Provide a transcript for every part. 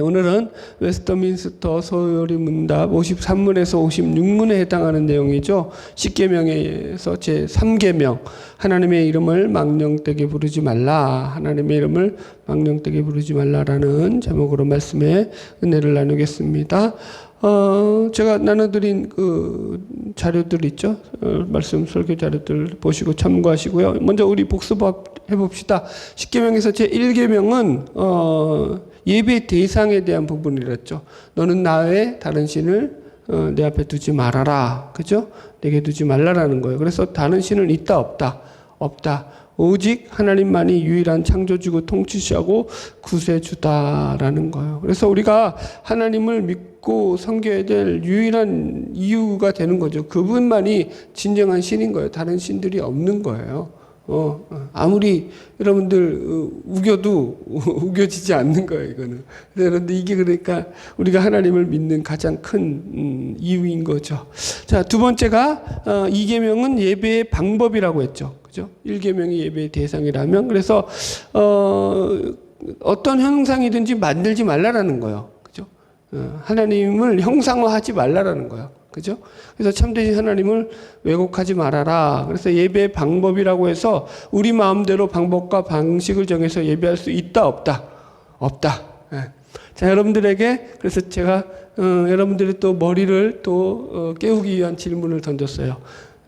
오늘은 웨스터민스터 소요리 문답 53문에서 56문에 해당하는 내용이죠. 10계명에서 제3계명 하나님의 이름을 망령되게 부르지 말라, 하나님의 이름을 망령되게 부르지 말라라는 제목으로 말씀의 은혜를 나누겠습니다. 제가 나눠드린 그 자료들 있죠. 말씀 설교 자료들 보시고 참고하시고요. 먼저 우리 복습해 봅시다. 10계명에서 제1계명은 예배 대상에 대한 부분이랬죠. 너는 나 외에 다른 신을 내 앞에 두지 말아라. 그죠? 내게 두지 말라라는 거예요. 그래서 다른 신은 있다 없다? 없다. 오직 하나님만이 유일한 창조주고 통치자고 구세주다라는 거예요. 그래서 우리가 하나님을 믿고 섬겨야 될 유일한 이유가 되는 거죠. 그분만이 진정한 신인 거예요. 다른 신들이 없는 거예요. 아무리 여러분들 우겨도 우겨지지 않는 거예요, 이거는. 그런데 이게 그러니까 우리가 하나님을 믿는 가장 큰 이유인 거죠. 자, 두 번째가 2계명은 예배의 방법이라고 했죠. 그죠? 1계명이 예배의 대상이라면, 그래서 어떤 형상이든지 만들지 말라라는 거예요. 그죠? 하나님을 형상화하지 말라라는 거예요. 그죠? 그래서 참되신 하나님을 왜곡하지 말아라. 그래서 예배의 방법이라고 해서 우리 마음대로 방법과 방식을 정해서 예배할 수 있다 없다? 없다. 예. 자, 여러분들에게 그래서 제가 여러분들의 또 머리를 또 깨우기 위한 질문을 던졌어요.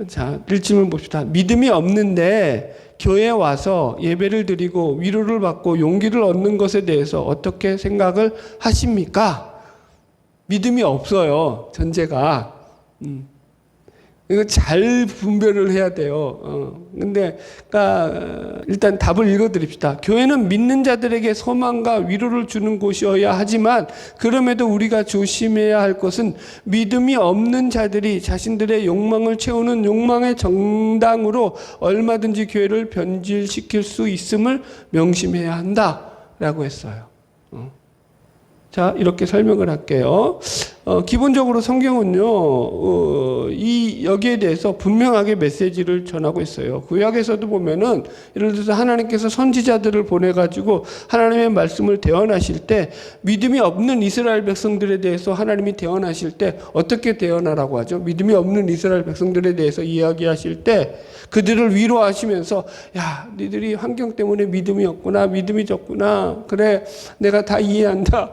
자, 1질문 봅시다. 믿음이 없는데 교회에 와서 예배를 드리고 위로를 받고 용기를 얻는 것에 대해서 어떻게 생각을 하십니까? 믿음이 없어요, 전제가. 이거 잘 분별을 해야 돼요. 근데, 그러니까, 일단 답을 읽어드립시다. 교회는 믿는 자들에게 소망과 위로를 주는 곳이어야 하지만, 그럼에도 우리가 조심해야 할 것은 믿음이 없는 자들이 자신들의 욕망을 채우는 욕망의 정당으로 얼마든지 교회를 변질시킬 수 있음을 명심해야 한다라고 했어요. 자, 이렇게 설명을 할게요. 기본적으로 성경은요, 여기에 대해서 분명하게 메시지를 전하고 있어요. 구약에서도 보면은, 예를 들어서 하나님께서 선지자들을 보내가지고 하나님의 말씀을 대언하실 때, 믿음이 없는 이스라엘 백성들에 대해서 하나님이 대언하실 때, 어떻게 대언하라고 하죠? 믿음이 없는 이스라엘 백성들에 대해서 이야기하실 때, 그들을 위로하시면서, 야, 니들이 환경 때문에 믿음이 없구나, 믿음이 적구나, 그래, 내가 다 이해한다.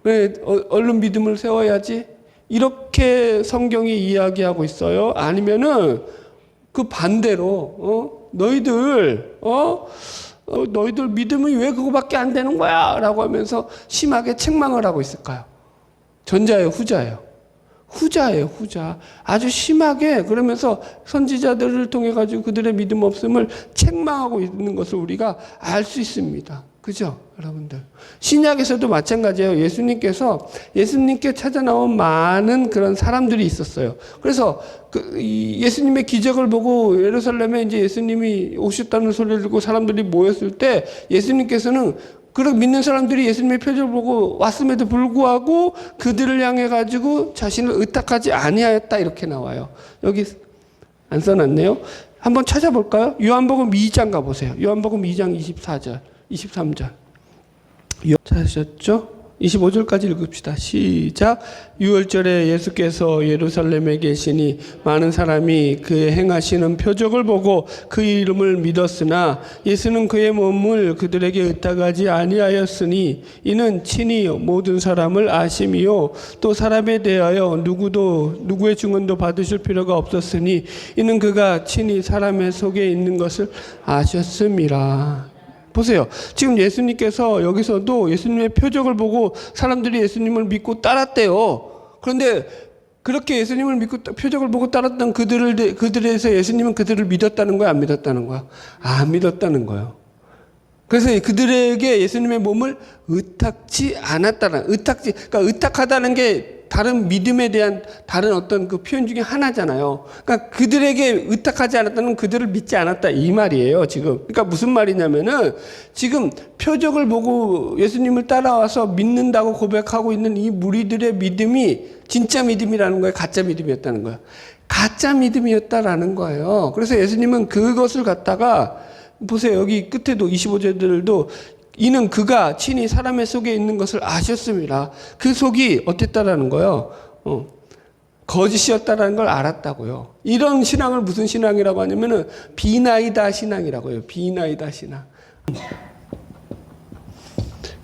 왜 얼른 믿음을 세워야지? 이렇게 성경이 이야기하고 있어요. 아니면은 그 반대로 너희들 믿음이 왜 그거밖에 안 되는 거야? 라고 하면서 심하게 책망을 하고 있을까요? 전자예요, 후자예요? 후자예요, 후자. 아주 심하게 그러면서 선지자들을 통해 가지고 그들의 믿음 없음을 책망하고 있는 것을 우리가 알 수 있습니다. 그죠? 여러분들. 신약에서도 마찬가지예요. 예수님께 찾아 나온 많은 그런 사람들이 있었어요. 그래서 예수님의 기적을 보고 예루살렘에 이제 예수님이 오셨다는 소리를 듣고 사람들이 모였을 때 예수님께서는 그런 믿는 사람들이 예수님의 표적을 보고 왔음에도 불구하고 그들을 향해 가지고 자신을 의탁하지 아니하였다 이렇게 나와요. 여기 안 써놨네요. 한번 찾아볼까요? 요한복음 2장 가보세요. 요한복음 2장 24절, 23절. 찾으셨죠? 25절까지 읽읍시다. 시작. 유월절에 예수께서 예루살렘에 계시니 많은 사람이 그의 행하시는 표적을 보고 그 이름을 믿었으나 예수는 그의 몸을 그들에게 의탁하지 아니하였으니 이는 친히 모든 사람을 아심이요 또 사람에 대하여 누구의 증언도 받으실 필요가 없었으니 이는 그가 친히 사람의 속에 있는 것을 아셨음이라. 보세요. 지금 예수님께서 여기서도 예수님의 표적을 보고 사람들이 예수님을 믿고 따랐대요. 그런데 그렇게 예수님을 믿고 표적을 보고 따랐던 그들에서 예수님은 그들을 믿었다는 거야, 안 믿었다는 거야? 안 믿었다는 거예요. 그래서 그들에게 예수님의 몸을 의탁지 않았다는, 그러니까 의탁하다는 게 다른 믿음에 대한 다른 어떤 그 표현 중에 하나잖아요. 그러니까 그들에게 의탁하지 않았다는 그들을 믿지 않았다 이 말이에요, 지금. 그러니까 무슨 말이냐면은 지금 표적을 보고 예수님을 따라와서 믿는다고 고백하고 있는 이 무리들의 믿음이 진짜 믿음이라는 거예요, 가짜 믿음이었다는 거예요. 가짜 믿음이었다라는 거예요. 그래서 예수님은 그것을 갖다가 보세요. 여기 끝에도 25절들도 이는 그가 친히 사람의 속에 있는 것을 아셨습니다. 그 속이 어땠다라는 거예요? 거짓이었다라는 걸 알았다고요. 이런 신앙을 무슨 신앙이라고 하냐면은 비나이다 신앙이라고 해요. 비나이다 신앙.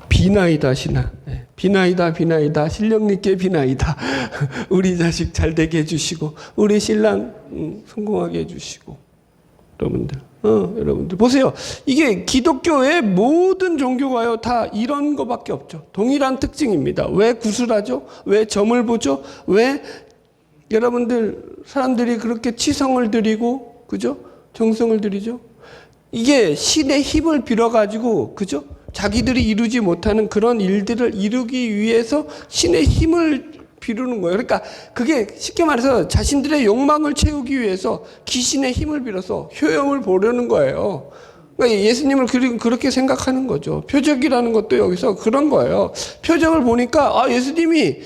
비나이다 신앙. 비나이다 신령님께 비나이다. 우리 자식 잘 되게 해주시고 우리 신랑 성공하게 해주시고. 여러분들 보세요. 이게 기독교의 모든 종교가요 다 이런 거밖에 없죠. 동일한 특징입니다. 왜 구슬하죠? 왜 점을 보죠? 왜 여러분들 사람들이 그렇게 치성을 드리고 그죠? 정성을 드리죠? 이게 신의 힘을 빌어가지고 그죠? 자기들이 이루지 못하는 그런 일들을 이루기 위해서 신의 힘을 비르는 거예요. 그러니까 그게 쉽게 말해서 자신들의 욕망을 채우기 위해서 귀신의 힘을 빌어서 효용을 보려는 거예요. 그러니까 예수님을 그렇게 생각하는 거죠. 표적이라는 것도 여기서 그런 거예요. 표적을 보니까 예수님이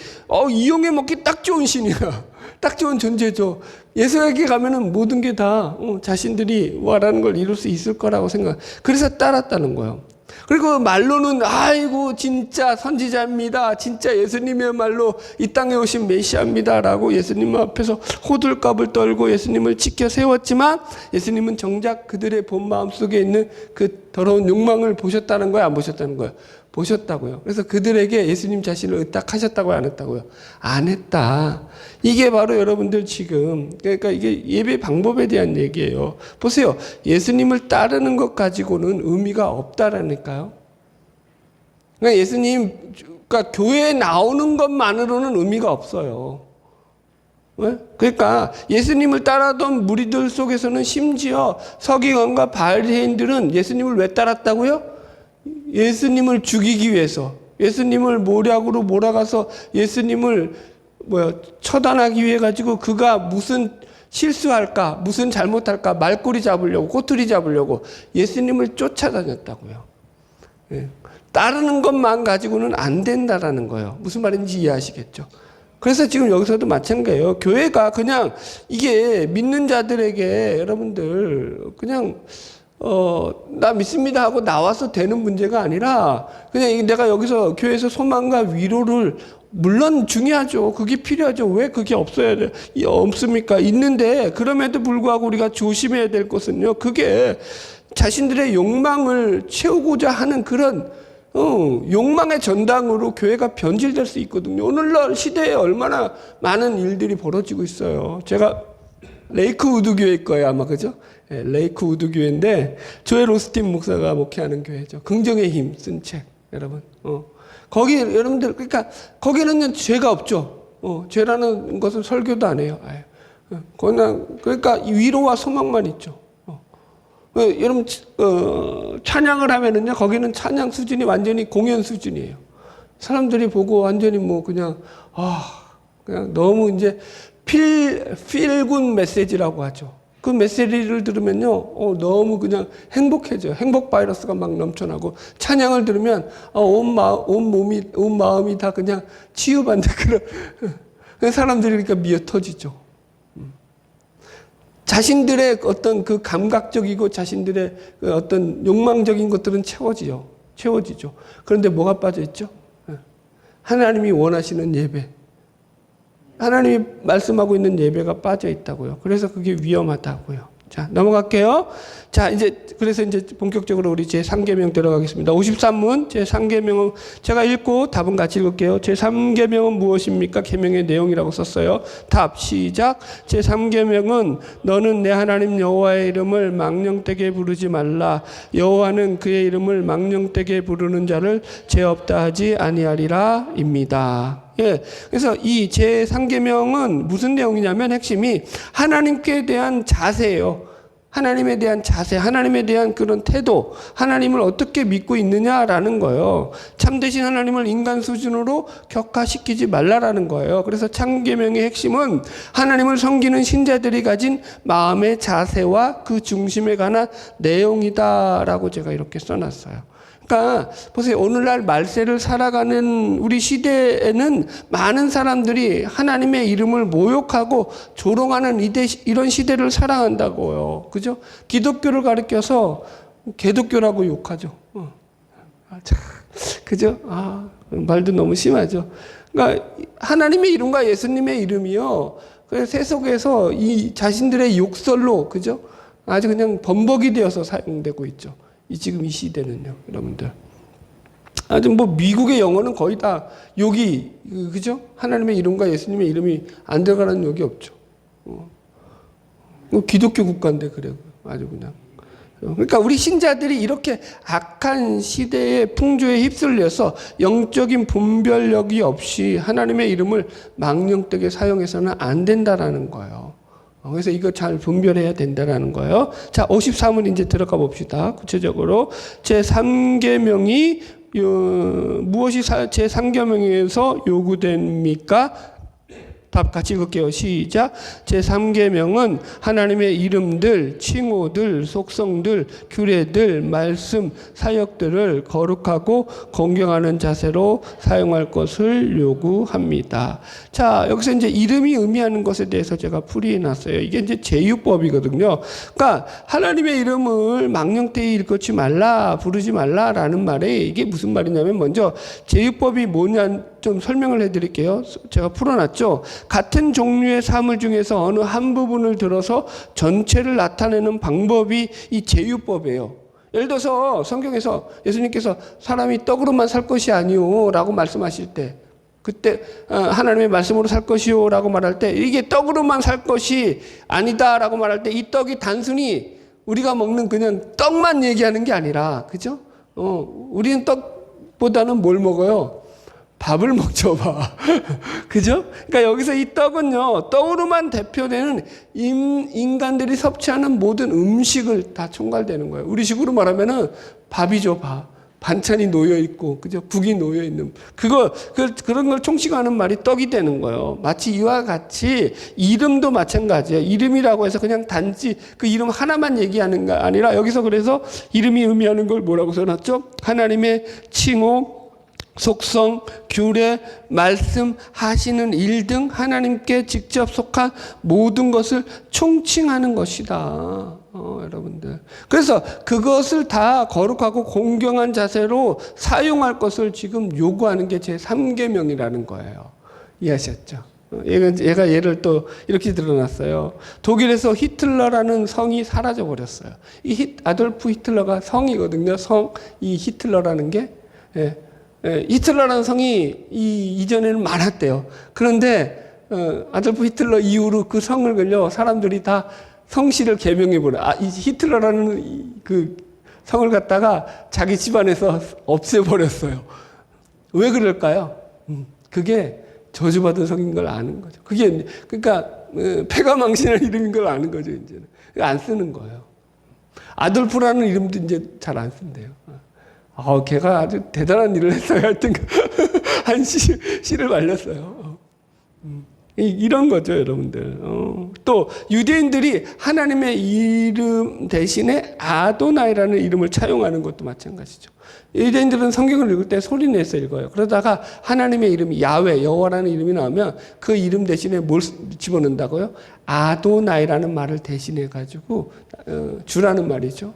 이용해 먹기 딱 좋은 신이야. 딱 좋은 존재죠. 예수에게 가면은 모든 게 다 자신들이 원하는 걸 이룰 수 있을 거라고 생각. 그래서 따랐다는 거예요. 그리고 말로는 아이고 진짜 선지자입니다. 진짜 예수님이야말로 이 땅에 오신 메시아입니다라고 예수님 앞에서 호들갑을 떨고 예수님을 지켜 세웠지만 예수님은 정작 그들의 본 마음속에 있는 그 더러운 욕망을 보셨다는 거예요? 안 보셨다는 거예요? 보셨다고요. 그래서 그들에게 예수님 자신을 의탁하셨다고요? 안 했다고요? 안 했다. 이게 바로 여러분들 지금 그러니까 이게 예배 방법에 대한 얘기예요. 보세요. 예수님을 따르는 것 가지고는 의미가 없다라니까요. 그러니까 그러니까 교회에 나오는 것만으로는 의미가 없어요. 왜? 그러니까 예수님을 따라던 무리들 속에서는 심지어 서기관과 바리새인들은 예수님을 왜 따랐다고요? 예수님을 죽이기 위해서, 예수님을 모략으로 몰아가서 예수님을 처단하기 위해 가지고 그가 무슨 실수할까, 무슨 잘못할까, 말꼬리 잡으려고, 꼬투리 잡으려고 예수님을 쫓아다녔다고요. 예. 따르는 것만 가지고는 안 된다라는 거예요. 무슨 말인지 이해하시겠죠? 그래서 지금 여기서도 마찬가지예요. 교회가 그냥 이게 믿는 자들에게 여러분들 그냥 나 믿습니다 하고 나와서 되는 문제가 아니라 그냥 내가 여기서 교회에서 소망과 위로를 물론 중요하죠. 그게 필요하죠. 왜 그게 없습니까? 있는데 그럼에도 불구하고 우리가 조심해야 될 것은요. 그게 자신들의 욕망을 채우고자 하는 그런 욕망의 전당으로 교회가 변질될 수 있거든요. 오늘날 시대에 얼마나 많은 일들이 벌어지고 있어요. 제가 레이크우드 교회일 거예요, 아마 그죠? 네, 레이크우드 교회인데 조엘 오스틴 목사가 목회하는 교회죠. 긍정의 힘 쓴 책, 여러분. 거기 여러분들 그러니까 거기는 죄가 없죠. 죄라는 것은 설교도 안 해요. 아예. 그러니까 위로와 소망만 있죠. 여러분 찬양을 하면은요 거기는 찬양 수준이 완전히 공연 수준이에요. 사람들이 보고 완전히 그냥 너무 이제 필굿 메시지라고 하죠. 그 메시지를 들으면요 너무 그냥 행복해져요. 행복 바이러스가 막 넘쳐나고 찬양을 들으면 온 마음이 다 그냥 치유받는 그런 사람들이 그러니까 미어 터지죠. 자신들의 어떤 그 감각적이고 자신들의 그 어떤 욕망적인 것들은 채워지죠. 그런데 뭐가 빠져 있죠? 하나님이 원하시는 예배. 하나님이 말씀하고 있는 예배가 빠져 있다고요. 그래서 그게 위험하다고요. 자, 넘어갈게요. 자, 그래서 본격적으로 우리 제3계명 들어가겠습니다. 53문 제3계명은 제가 읽고 답은 같이 읽을게요. 제3계명은 무엇입니까? 계명의 내용이라고 썼어요. 답 시작. 제3계명은 너는 내 하나님 여호와의 이름을 망령되게 부르지 말라. 여호와는 그의 이름을 망령되게 부르는 자를 죄 없다 하지 아니하리라입니다. 예. 그래서 이 제3계명은 무슨 내용이냐면 핵심이 하나님께 대한 자세예요. 하나님에 대한 자세, 하나님에 대한 그런 태도, 하나님을 어떻게 믿고 있느냐라는 거예요. 참되신 하나님을 인간 수준으로 격화시키지 말라라는 거예요. 그래서 참계명의 핵심은 하나님을 섬기는 신자들이 가진 마음의 자세와 그 중심에 관한 내용이다라고 제가 이렇게 써놨어요. 그러니까 보세요. 오늘날 말세를 살아가는 우리 시대에는 많은 사람들이 하나님의 이름을 모욕하고 조롱하는 이런 시대를 살아간다고요. 그죠? 기독교를 가리켜서 개독교라고 욕하죠. 참, 그죠? 말도 너무 심하죠. 그러니까 하나님의 이름과 예수님의 이름이요. 그래서 세속에서 이 자신들의 욕설로, 그죠? 아주 그냥 범벅이 되어서 사용되고 있죠. 지금 이 시대는요, 여러분들. 아주 뭐 미국의 영어는 거의 다 욕이, 그죠? 하나님의 이름과 예수님의 이름이 안 들어가는 욕이 없죠. 기독교 국가인데 그래, 아주 그냥. 그러니까 우리 신자들이 이렇게 악한 시대의 풍조에 휩쓸려서 영적인 분별력이 없이 하나님의 이름을 망령되게 사용해서는 안 된다라는 거예요. 그래서 이거 잘 분별해야 된다라는 거예요. 자, 53은 이제 들어가 봅시다. 구체적으로 제3계명이 무엇이 제3계명에서 요구됩니까? 답 같이 읽을게요. 시작. 제3계명은 하나님의 이름들, 칭호들, 속성들, 규례들, 말씀, 사역들을 거룩하고 공경하는 자세로 사용할 것을 요구합니다. 자, 여기서 이제 이름이 의미하는 것에 대해서 제가 풀이해놨어요. 이게 이제 제유법이거든요. 그러니까 하나님의 이름을 망령되이 일컫지 말라, 부르지 말라라는 말에 이게 무슨 말이냐면 먼저 제유법이 뭐냐 좀 설명을 해드릴게요. 제가 풀어놨죠. 같은 종류의 사물 중에서 어느 한 부분을 들어서 전체를 나타내는 방법이 이 제유법이에요. 예를 들어서 성경에서 예수님께서 사람이 떡으로만 살 것이 아니오 라고 말씀하실 때, 그때 하나님의 말씀으로 살 것이요 라고 말할 때, 이게 떡으로만 살 것이 아니다 라고 말할 때 이 떡이 단순히 우리가 먹는 그냥 떡만 얘기하는 게 아니라, 그죠? 우리는 떡보다는 뭘 먹어요? 밥을 먹죠, 밥. 그죠? 그러니까 여기서 이 떡은요, 떡으로만 대표되는 인간들이 섭취하는 모든 음식을 다 총괄되는 거예요. 우리식으로 말하면은 밥이죠, 밥. 반찬이 놓여 있고, 그죠? 국이 놓여 있는. 그런 걸 총칭하는 말이 떡이 되는 거예요. 마치 이와 같이 이름도 마찬가지예요. 이름이라고 해서 그냥 단지 그 이름 하나만 얘기하는 게 아니라 여기서 그래서 이름이 의미하는 걸 뭐라고 써놨죠? 하나님의 칭호, 속성, 규례, 말씀하시는 일 등 하나님께 직접 속한 모든 것을 총칭하는 것이다. 여러분들. 그래서 그것을 다 거룩하고 공경한 자세로 사용할 것을 지금 요구하는 게 제3계명이라는 거예요. 이해하셨죠? 얘가 예를 또 이렇게 드러났어요. 독일에서 히틀러라는 성이 사라져 버렸어요. 아돌프 히틀러가 성이거든요. 이 히틀러라는 게. 히틀러라는 성이 이전에는 많았대요. 그런데 아돌프 히틀러 이후로 그 성을 걸려 사람들이 다 성씨를 개명해버려. 이 히틀러라는 그 성을 갖다가 자기 집안에서 없애버렸어요. 왜 그럴까요? 그게 저주받은 성인 걸 아는 거죠. 그러니까 패가 망신한 이름인 걸 아는 거죠. 이제는 안 쓰는 거예요. 아돌프라는 이름도 이제 잘 안 쓴대요. 걔가 아주 대단한 일을 했어요. 하여튼 한 씨를 말렸어요. 이런 거죠, 여러분들. 또 유대인들이 하나님의 이름 대신에 아도나이라는 이름을 차용하는 것도 마찬가지죠. 유대인들은 성경을 읽을 때 소리 내서 읽어요. 그러다가 하나님의 이름이 야훼, 여호와라는 이름이 나오면 그 이름 대신에 뭘 집어넣는다고요? 아도나이라는 말을 대신해 가지고 주라는 말이죠.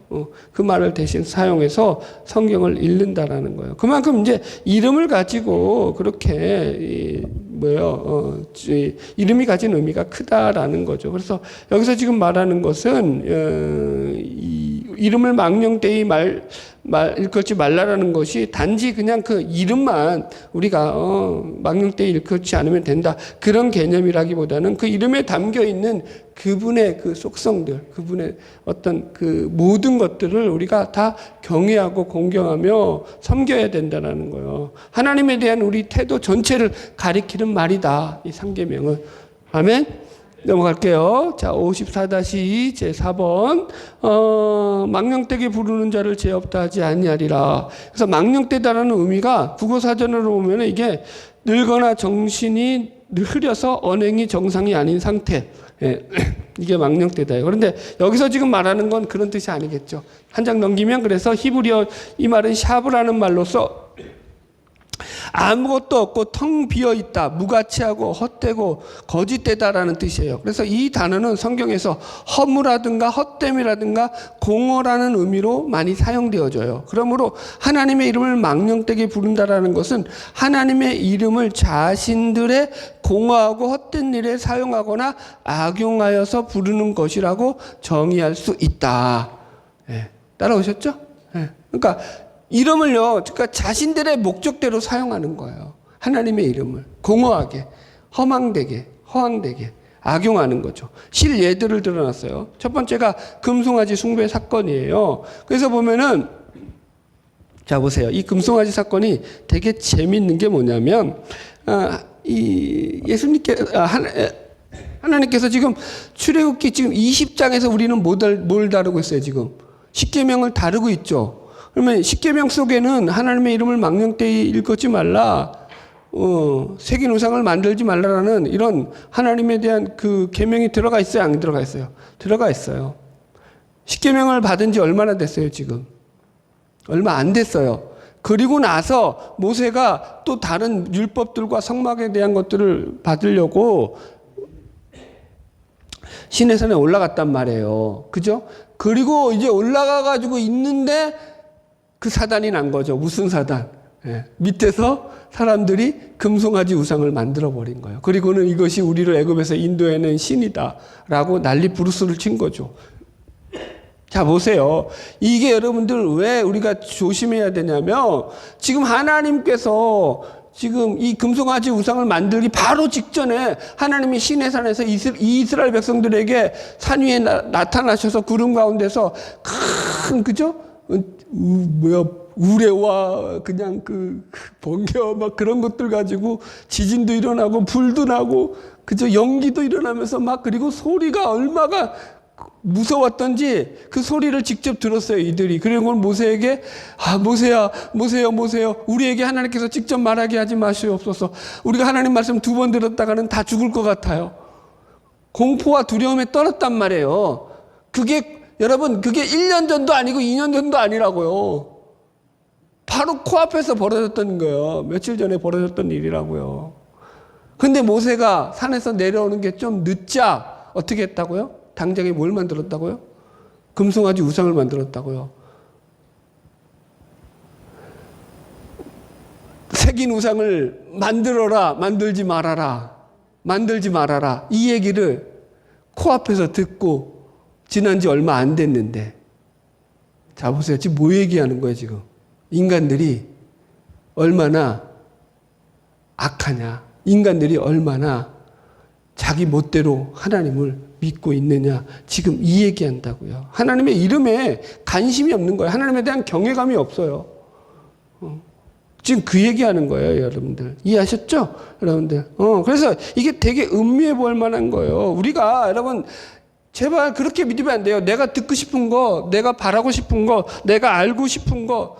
그 말을 대신 사용해서 성경을 읽는다라는 거예요. 그만큼 이제 이름을 가지고 그렇게 이름이 가진 의미가 크다라는 거죠. 그래서 여기서 지금 말하는 것은 이름을 망령되이 일컫지 말라라는 것이 단지 그냥 그 이름만 우리가 망령되이 일컫지 않으면 된다, 그런 개념이라기보다는 그 이름에 담겨 있는 그분의 그 속성들, 그분의 어떤 그 모든 것들을 우리가 다 경외하고 공경하며 섬겨야 된다는 거예요. 하나님에 대한 우리 태도 전체를 가리키는 말이다, 이 상계명은. 아멘. 넘어갈게요. 자, 54-2 제4번. 망령되게 부르는 자를 죄 없다 하지 아니하리라. 그래서 망령되다라는 의미가 국어사전으로 보면 이게 늙거나 정신이 흐려서 언행이 정상이 아닌 상태. 이게 망령되다예요. 그런데 여기서 지금 말하는 건 그런 뜻이 아니겠죠. 한 장 넘기면 그래서 히브리어 이 말은 샤브라는 말로써 아무것도 없고 텅 비어 있다, 무가치하고 헛되고 거짓되다라는 뜻이에요. 그래서 이 단어는 성경에서 허무라든가 헛됨이라든가 공허라는 의미로 많이 사용되어져요. 그러므로 하나님의 이름을 망령되게 부른다라는 것은 하나님의 이름을 자신들의 공허하고 헛된 일에 사용하거나 악용하여서 부르는 것이라고 정의할 수 있다. 예, 따라오셨죠? 예, 그러니까 이름을요, 그러니까 자신들의 목적대로 사용하는 거예요. 하나님의 이름을 공허하게, 허망되게, 허황되게 악용하는 거죠. 실예들을 들어놨어요. 첫 번째가 금송아지 숭배 사건이에요. 그래서 보면은, 자 보세요. 이 금송아지 사건이 되게 재밌는 게 뭐냐면, 하나님께서 지금 출애굽기 지금 20장에서 우리는 뭘 다루고 있어요, 지금? 십계명을 다루고 있죠. 그러면 십계명 속에는 하나님의 이름을 망령되이 일컫지 말라, 새긴 우상을 만들지 말라라는 이런 하나님에 대한 그 계명이 들어가 있어요, 안 들어가 있어요? 들어가 있어요. 십계명을 받은 지 얼마나 됐어요, 지금? 얼마 안 됐어요. 그리고 나서 모세가 또 다른 율법들과 성막에 대한 것들을 받으려고 시내산에 올라갔단 말이에요. 그죠? 그리고 이제 올라가가지고 있는데 그 사단이 난 거죠. 무슨 사단? 예. 밑에서 사람들이 금송아지 우상을 만들어 버린 거예요. 그리고는 이것이 우리를 애굽에서 인도해낸 신이다라고 난리 부르스를 친 거죠. 자 보세요. 이게 여러분들 왜 우리가 조심해야 되냐면 지금 하나님께서 지금 이 금송아지 우상을 만들기 바로 직전에 하나님이 시내산에서 이스라엘 백성들에게 산 위에 나타나셔서 구름 가운데서 큰 그죠? 우레와 그냥 그 번개와 막 그런 것들 가지고 지진도 일어나고 불도 나고 그저 연기도 일어나면서 막 그리고 소리가 얼마가 무서웠던지 그 소리를 직접 들었어요, 이들이. 그리고 모세에게 모세야 우리에게 하나님께서 직접 말하게 하지 마시옵소서. 우리가 하나님 말씀 2번 들었다가는 다 죽을 것 같아요. 공포와 두려움에 떨었단 말이에요. 여러분 그게 1년 전도 아니고 2년 전도 아니라고요. 바로 코앞에서 벌어졌던 거예요. 며칠 전에 벌어졌던 일이라고요. 근데 모세가 산에서 내려오는 게 좀 늦자 어떻게 했다고요? 당장에 뭘 만들었다고요? 금송아지 우상을 만들었다고요. 새긴 우상을 만들어라, 만들지 말아라. 이 얘기를 코앞에서 듣고 지난 지 얼마 안 됐는데. 자, 보세요. 지금 뭐 얘기하는 거예요, 지금? 인간들이 얼마나 악하냐. 인간들이 얼마나 자기 멋대로 하나님을 믿고 있느냐. 지금 이 얘기한다고요. 하나님의 이름에 관심이 없는 거예요. 하나님에 대한 경외감이 없어요. 지금 그 얘기하는 거예요, 여러분들. 이해하셨죠? 여러분들. 그래서 이게 되게 음미해 볼 만한 거예요. 우리가 여러분 제발 그렇게 믿으면 안 돼요. 내가 듣고 싶은 거, 내가 바라고 싶은 거, 내가 알고 싶은 거,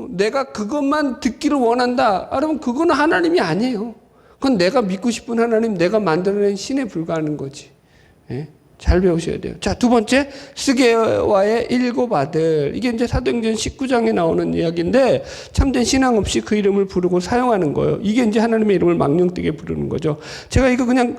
내가 그것만 듣기를 원한다. 여러분 그거는 하나님이 아니에요. 그건 내가 믿고 싶은 하나님, 내가 만들어낸 신에 불과하는 거지. 예? 잘 배우셔야 돼요. 자, 2번째, 스게와의 7 아들. 이게 이제 사도행전 19장에 나오는 이야기인데, 참된 신앙 없이 그 이름을 부르고 사용하는 거예요. 이게 이제 하나님의 이름을 망령되게 부르는 거죠. 제가 이거 그냥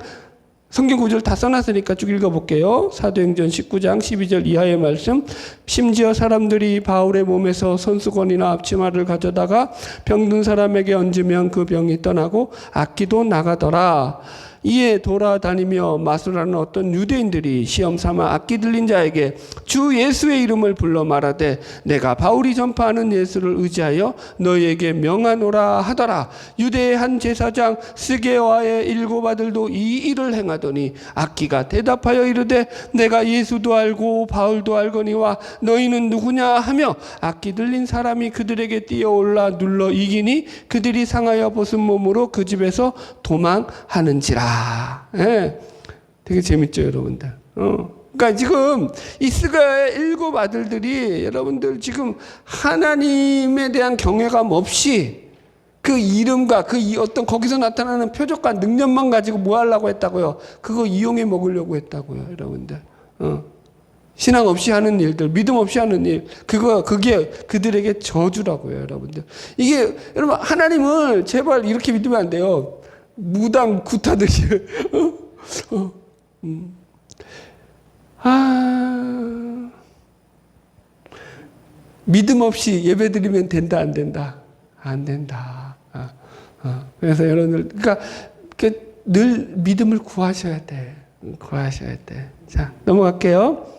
성경 구절 다 써놨으니까 쭉 읽어볼게요. 사도행전 19장 12절 이하의 말씀. 심지어 사람들이 바울의 몸에서 손수건이나 앞치마를 가져다가 병든 사람에게 얹으면 그 병이 떠나고 악기도 나가더라. 이에 돌아다니며 마술하는 어떤 유대인들이 시험 삼아 악기 들린 자에게 주 예수의 이름을 불러 말하되 내가 바울이 전파하는 예수를 의지하여 너희에게 명하노라 하더라. 유대의 한 제사장 스게와의 7 아들도 이 일을 행하더니 악기가 대답하여 이르되 내가 예수도 알고 바울도 알거니와 너희는 누구냐 하며 악기 들린 사람이 그들에게 뛰어올라 눌러 이기니 그들이 상하여 벗은 몸으로 그 집에서 도망하는지라. 예, 되게 재밌죠, 여러분들. 그러니까 지금 이 스가의 7 아들들이 여러분들 지금 하나님에 대한 경외감 없이 그 이름과 그 어떤 거기서 나타나는 표적과 능력만 가지고 뭐 하려고 했다고요? 그거 이용해 먹으려고 했다고요, 여러분들. 신앙 없이 하는 일들, 믿음 없이 하는 일, 그게 그들에게 저주라고요, 여러분들. 이게, 여러분, 하나님을 제발 이렇게 믿으면 안 돼요. 무당 굿하듯이. 믿음 없이 예배 드리면 된다, 안 된다? 안 된다. 그래서 여러분들, 그러니까 늘 믿음을 구하셔야 돼. 구하셔야 돼. 자, 넘어갈게요.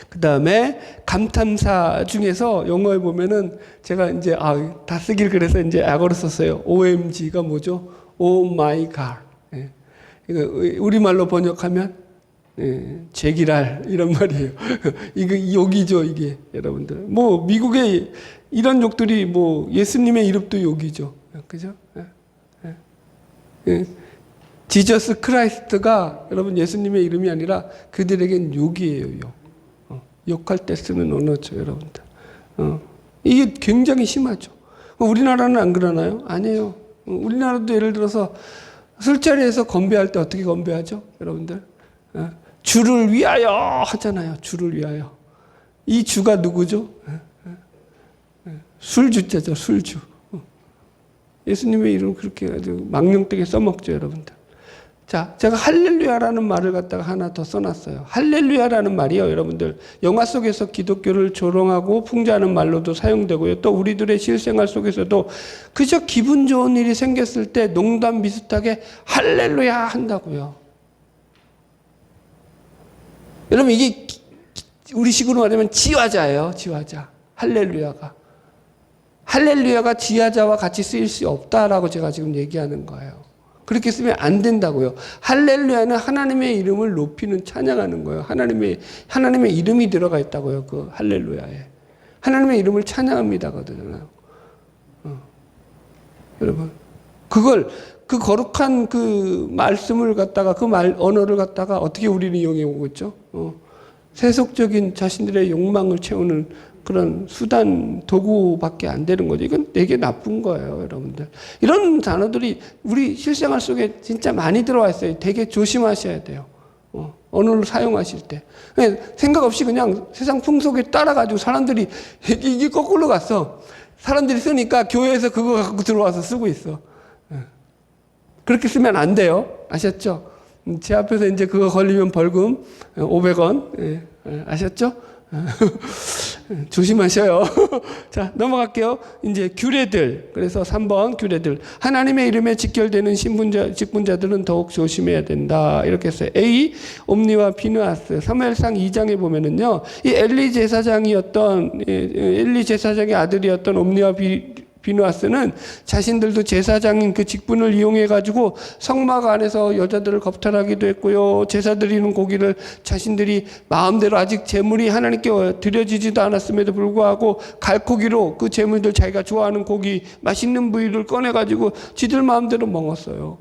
그 다음에 감탄사 중에서 영어에 보면은 제가 이제 다 쓰길 그래서 이제 악어로 썼어요. OMG가 뭐죠? Oh my God. 예. 이거 우리말로 번역하면 제기랄 이런 말이에요. 이거 욕이죠, 이게 여러분들. 뭐 미국에 이런 욕들이 뭐 예수님의 이름도 욕이죠, 그죠? 지저스 크라이스트가 여러분 예수님의 이름이 아니라 그들에겐 욕이에요, 욕. 욕할 때 쓰는 언어죠, 여러분들. 이게 굉장히 심하죠. 우리나라는 안 그러나요? 아니에요. 우리나라도 예를 들어서 술자리에서 건배할 때 어떻게 건배하죠, 여러분들? 주를 위하여 하잖아요. 주를 위하여. 이 주가 누구죠? 술주자죠, 술주. 예수님의 이름 그렇게 아주 망령되게 써먹죠, 여러분들. 자, 제가 할렐루야라는 말을 갖다가 하나 더 써놨어요. 할렐루야라는 말이요, 여러분들. 영화 속에서 기독교를 조롱하고 풍자하는 말로도 사용되고요. 또 우리들의 실생활 속에서도 그저 기분 좋은 일이 생겼을 때 농담 비슷하게 할렐루야 한다고요. 여러분, 이게 우리 식으로 말하면 지화자예요, 지화자. 할렐루야가. 할렐루야가 지화자와 같이 쓰일 수 없다라고 제가 지금 얘기하는 거예요. 그렇게 쓰면 안 된다고요. 할렐루야는 하나님의 이름을 높이는 찬양하는 거예요. 하나님의 이름이 들어가 있다고요. 그 할렐루야에. 하나님의 이름을 찬양합니다거든요. 여러분, 그 거룩한 그 말씀을 갖다가 언어를 갖다가 어떻게 우리는 이용해 오고 있죠? 세속적인 자신들의 욕망을 채우는 그런 수단, 도구밖에 안 되는 거죠. 이건 되게 나쁜 거예요, 여러분들. 이런 단어들이 우리 실생활 속에 진짜 많이 들어와 있어요. 되게 조심하셔야 돼요. 언어를 사용하실 때. 생각 없이 그냥 세상 풍속에 따라가지고 사람들이, 이게 거꾸로 갔어. 사람들이 쓰니까 교회에서 그거 갖고 들어와서 쓰고 있어. 그렇게 쓰면 안 돼요. 아셨죠? 제 앞에서 이제 그거 걸리면 벌금 500원. 아셨죠? 조심하셔요. 자, 넘어갈게요. 이제 규례들. 그래서 3번 규례들. 하나님의 이름에 직결되는 직분자들은 더욱 조심해야 된다. 이렇게 했어요. A, 옴니와 비누아스. 사무엘상 2장에 보면은요, 이 엘리 제사장의 아들이었던 옴니와 비누아스는 자신들도 제사장인 그 직분을 이용해가지고 성막 안에서 여자들을 겁탈하기도 했고요. 제사 드리는 고기를 자신들이 마음대로 아직 제물이 하나님께 드려지지도 않았음에도 불구하고 갈고기로 그 제물들 자기가 좋아하는 고기, 맛있는 부위를 꺼내가지고 지들 마음대로 먹었어요.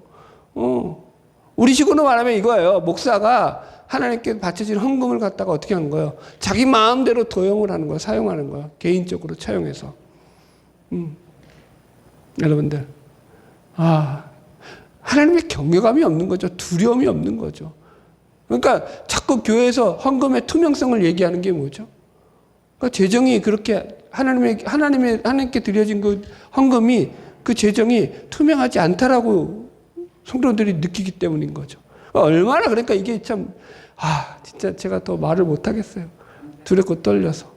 우리 식으로 말하면 이거예요. 목사가 하나님께 바쳐진 헌금을 갖다가 어떻게 하는 거예요? 자기 마음대로 도용을 하는 거예요. 사용하는 거예요. 개인적으로 차용해서. 여러분들, 하나님의 경외감이 없는 거죠. 두려움이 없는 거죠. 그러니까 자꾸 교회에서 헌금의 투명성을 얘기하는 게 뭐죠? 그러니까 재정이 그렇게 하나님께 드려진 그 헌금이 그 재정이 투명하지 않다라고 성도들이 느끼기 때문인 거죠. 얼마나 그러니까 이게 참, 진짜 제가 더 말을 못 하겠어요. 두렵고 떨려서.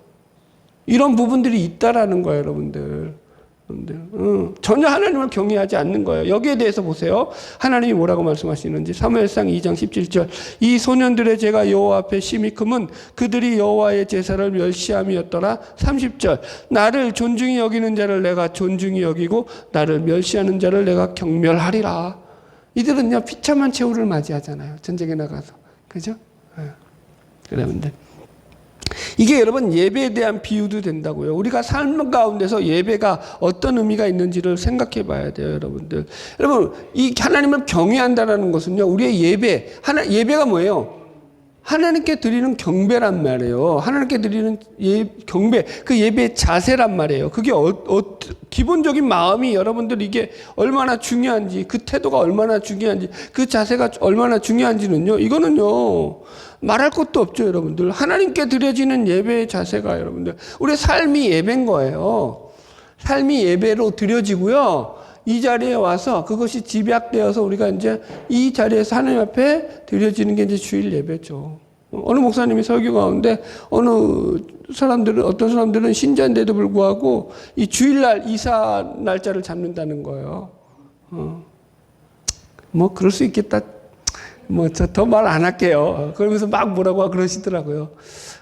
이런 부분들이 있다라는 거예요, 여러분들. 전혀 하나님을 경외하지 않는 거예요. 여기에 대해서 보세요. 하나님이 뭐라고 말씀하시는지. 사무엘상 2장 17절. 이 소년들의 죄가 여호와 앞에 심히 크면 그들이 여호와의 제사를 멸시함이었더라. 30절. 나를 존중히 여기는 자를 내가 존중히 여기고 나를 멸시하는 자를 내가 경멸하리라. 이들은요, 비참한 최후를 맞이하잖아요. 전쟁에 나가서. 그죠? 여러분들. 이게 여러분 예배에 대한 비유도 된다고요. 우리가 삶 가운데서 예배가 어떤 의미가 있는지를 생각해 봐야 돼요, 여러분들. 여러분, 이 하나님을 경외한다라는 것은요, 우리의 예배가 뭐예요? 하나님께 드리는 경배란 말이에요. 하나님께 드리는 경배, 그 예배의 자세란 말이에요. 그게 기본적인 마음이 여러분들 이게 얼마나 중요한지, 그 태도가 얼마나 중요한지, 그 자세가 얼마나 중요한지는요, 이거는요, 말할 것도 없죠, 여러분들. 하나님께 드려지는 예배의 자세가 여러분들, 우리의 삶이 예배인 거예요. 삶이 예배로 드려지고요. 이 자리에 와서 그것이 집약되어서 우리가 이제 이 자리에서 하나님 앞에 드려지는 게 이제 주일 예배죠. 어느 목사님이 설교 가운데 어떤 사람들은 신자인데도 불구하고 이 주일날 이사 날짜를 잡는다는 거예요. 뭐 그럴 수 있겠다. 뭐 저 더 말 안 할게요. 그러면서 막 뭐라고 그러시더라고요.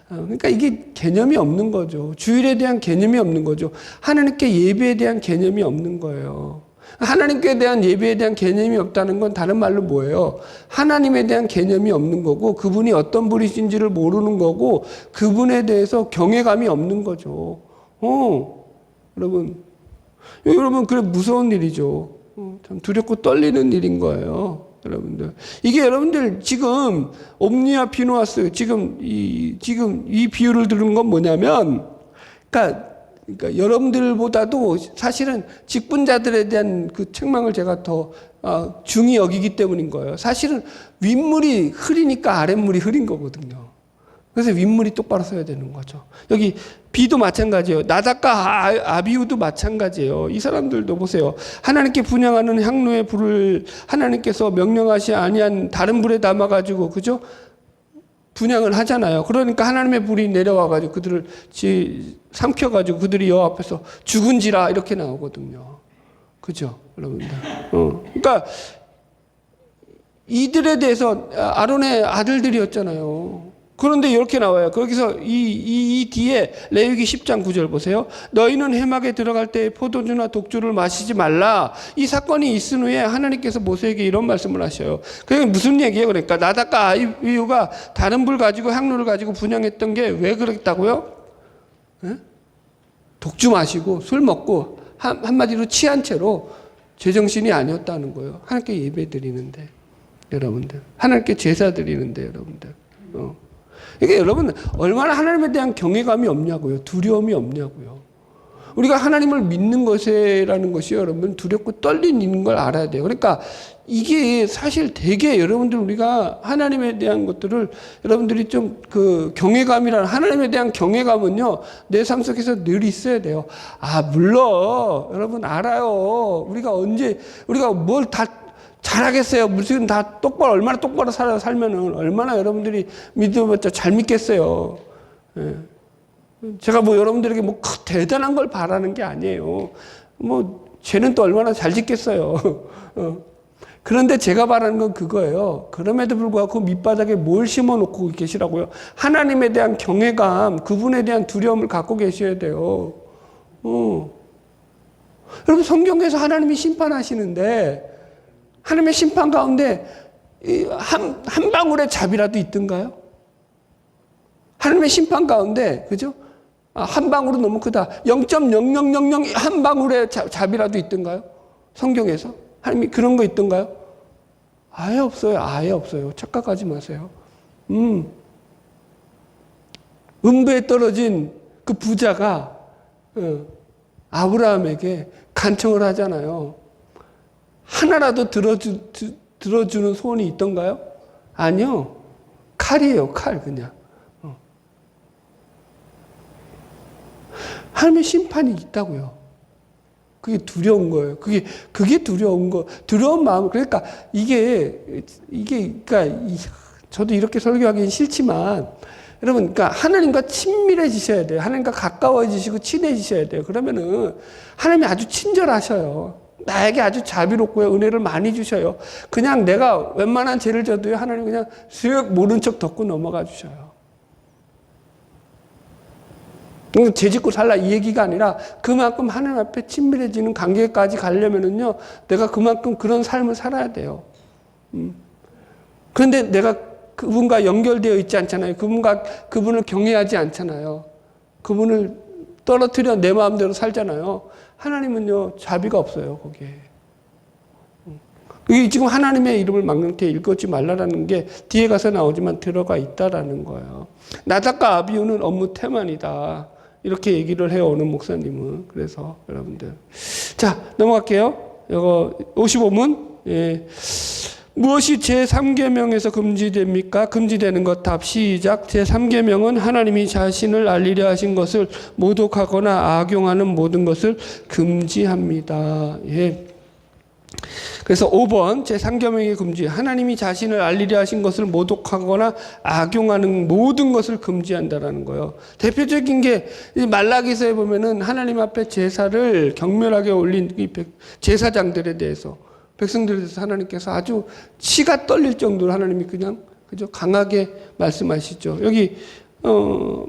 그러니까 이게 개념이 없는 거죠. 주일에 대한 개념이 없는 거죠. 하나님께 예배에 대한 개념이 없는 거예요. 하나님께 대한 예배에 대한 개념이 없다는 건 다른 말로 뭐예요? 하나님에 대한 개념이 없는 거고, 그분이 어떤 분이신지를 모르는 거고, 그분에 대해서 경외감이 없는 거죠. 여러분, 그래 무서운 일이죠. 참 두렵고 떨리는 일인 거예요. 여러분들. 이게 여러분들 지금 옴니아 피노아스 지금 이 비유를 들은 건 뭐냐면, 그러니까 여러분들보다도 사실은 직분자들에 대한 그 책망을 제가 더 중히 여기기 때문인 거예요. 사실은 윗물이 흐리니까 아랫물이 흐린 거거든요. 그래서 윗물이 똑바로 서야 되는 거죠. 여기 비도 마찬가지예요. 나답과 아비후도 마찬가지예요. 이 사람들도 보세요. 하나님께 분향하는 향로의 불을 하나님께서 명령하시 아니한 다른 불에 담아가지고, 그죠? 분향을 하잖아요. 그러니까 하나님의 불이 내려와가지고 그들을 삼켜가지고 그들이 여호와 앞에서 죽은지라 이렇게 나오거든요. 그죠, 여러분들? 그러니까 이들에 대해서 아론의 아들들이었잖아요. 그런데 이렇게 나와요. 거기서 이 뒤에 레위기 10장 9절 보세요. 너희는 회막에 들어갈 때 포도주나 독주를 마시지 말라. 이 사건이 있은 후에 하나님께서 모세에게 이런 말씀을 하셔요. 그게 무슨 얘기예요? 그러니까 나답과 아비후가 다른 불 가지고 향로를 가지고 분향했던 게 왜 그랬다고요? 독주 마시고 술 먹고 한마디로 취한 채로 제정신이 아니었다는 거예요. 하나님께 예배 드리는데, 여러분들. 하나님께 제사 드리는데, 여러분들. 이게 여러분 얼마나 하나님에 대한 경외감이 없냐고요. 두려움이 없냐고요. 우리가 하나님을 믿는 것이라는 것이 여러분 두렵고 떨리는 걸 알아야 돼요. 그러니까 이게 사실 되게 여러분들 우리가 하나님에 대한 것들을 여러분들이 좀 그 경외감이라는 하나님에 대한 경외감은요 내 삶 속에서 늘 있어야 돼요. 물론 여러분 알아요. 우리가 뭘 다 잘하겠어요. 무슨 다 얼마나 똑바로 살면은 얼마나 여러분들이 믿어봤자 잘 믿겠어요. 예. 제가 뭐 여러분들에게 뭐 대단한 걸 바라는 게 아니에요. 뭐 죄는 또 얼마나 잘 짓겠어요. 그런데 제가 바라는 건 그거예요. 그럼에도 불구하고 밑바닥에 뭘 심어놓고 계시라고요? 하나님에 대한 경외감, 그분에 대한 두려움을 갖고 계셔야 돼요. 여러분 성경에서 하나님이 심판하시는데 하나님의 심판 가운데 한 방울의 잡이라도 있던가요? 하나님의 심판 가운데, 그죠? 한 방울은 너무 크다. 0.0000 한 방울의 잡이라도 있던가요? 성경에서? 하나님이 그런 거 있던가요? 아예 없어요. 아예 없어요. 착각하지 마세요. 음부에 떨어진 그 부자가 아브라함에게 간청을 하잖아요. 하나라도 들어주는 소원이 있던가요? 아니요. 칼이에요, 칼, 그냥. 하나님의 심판이 있다고요. 그게 두려운 거예요. 그게 두려운 거. 두려운 마음. 그러니까 그러니까 저도 이렇게 설교하기는 싫지만, 여러분, 그러니까 하나님과 친밀해지셔야 돼요. 하나님과 가까워지시고 친해지셔야 돼요. 그러면은 하나님이 아주 친절하셔요. 나에게 아주 자비롭고요. 은혜를 많이 주셔요. 그냥 내가 웬만한 죄를 져도요. 하나님 그냥 쓱 모른 척 덮고 넘어가 주셔요. 죄 짓고 살라 이 얘기가 아니라 그만큼 하나님 앞에 친밀해지는 관계까지 가려면은요. 내가 그만큼 그런 삶을 살아야 돼요. 그런데 내가 그분과 연결되어 있지 않잖아요. 그분을 경외하지 않잖아요. 그분을 떨어뜨려 내 마음대로 살잖아요. 하나님은요, 자비가 없어요, 거기에. 이게 지금 하나님의 이름을 망령되이 일컫지 말라라는 게 뒤에 가서 나오지만 들어가 있다라는 거예요. 나답과 아비후는 업무 태만이다. 이렇게 얘기를 해요, 오는 목사님은. 그래서 여러분들. 자, 넘어갈게요. 이거 55문. 예. 무엇이 제3계명에서 금지됩니까? 금지되는 것 답 시작. 제3계명은 하나님이 자신을 알리려 하신 것을 모독하거나 악용하는 모든 것을 금지합니다. 예. 그래서 5번 제3계명의 금지. 하나님이 자신을 알리려 하신 것을 모독하거나 악용하는 모든 것을 금지한다라는 거예요. 대표적인 게 말라기서에 보면은 하나님 앞에 제사를 경멸하게 올린 이 제사장들에 대해서 백성들에 대해서 하나님께서 아주 치가 떨릴 정도로 하나님이 그냥 그죠 강하게 말씀하시죠. 여기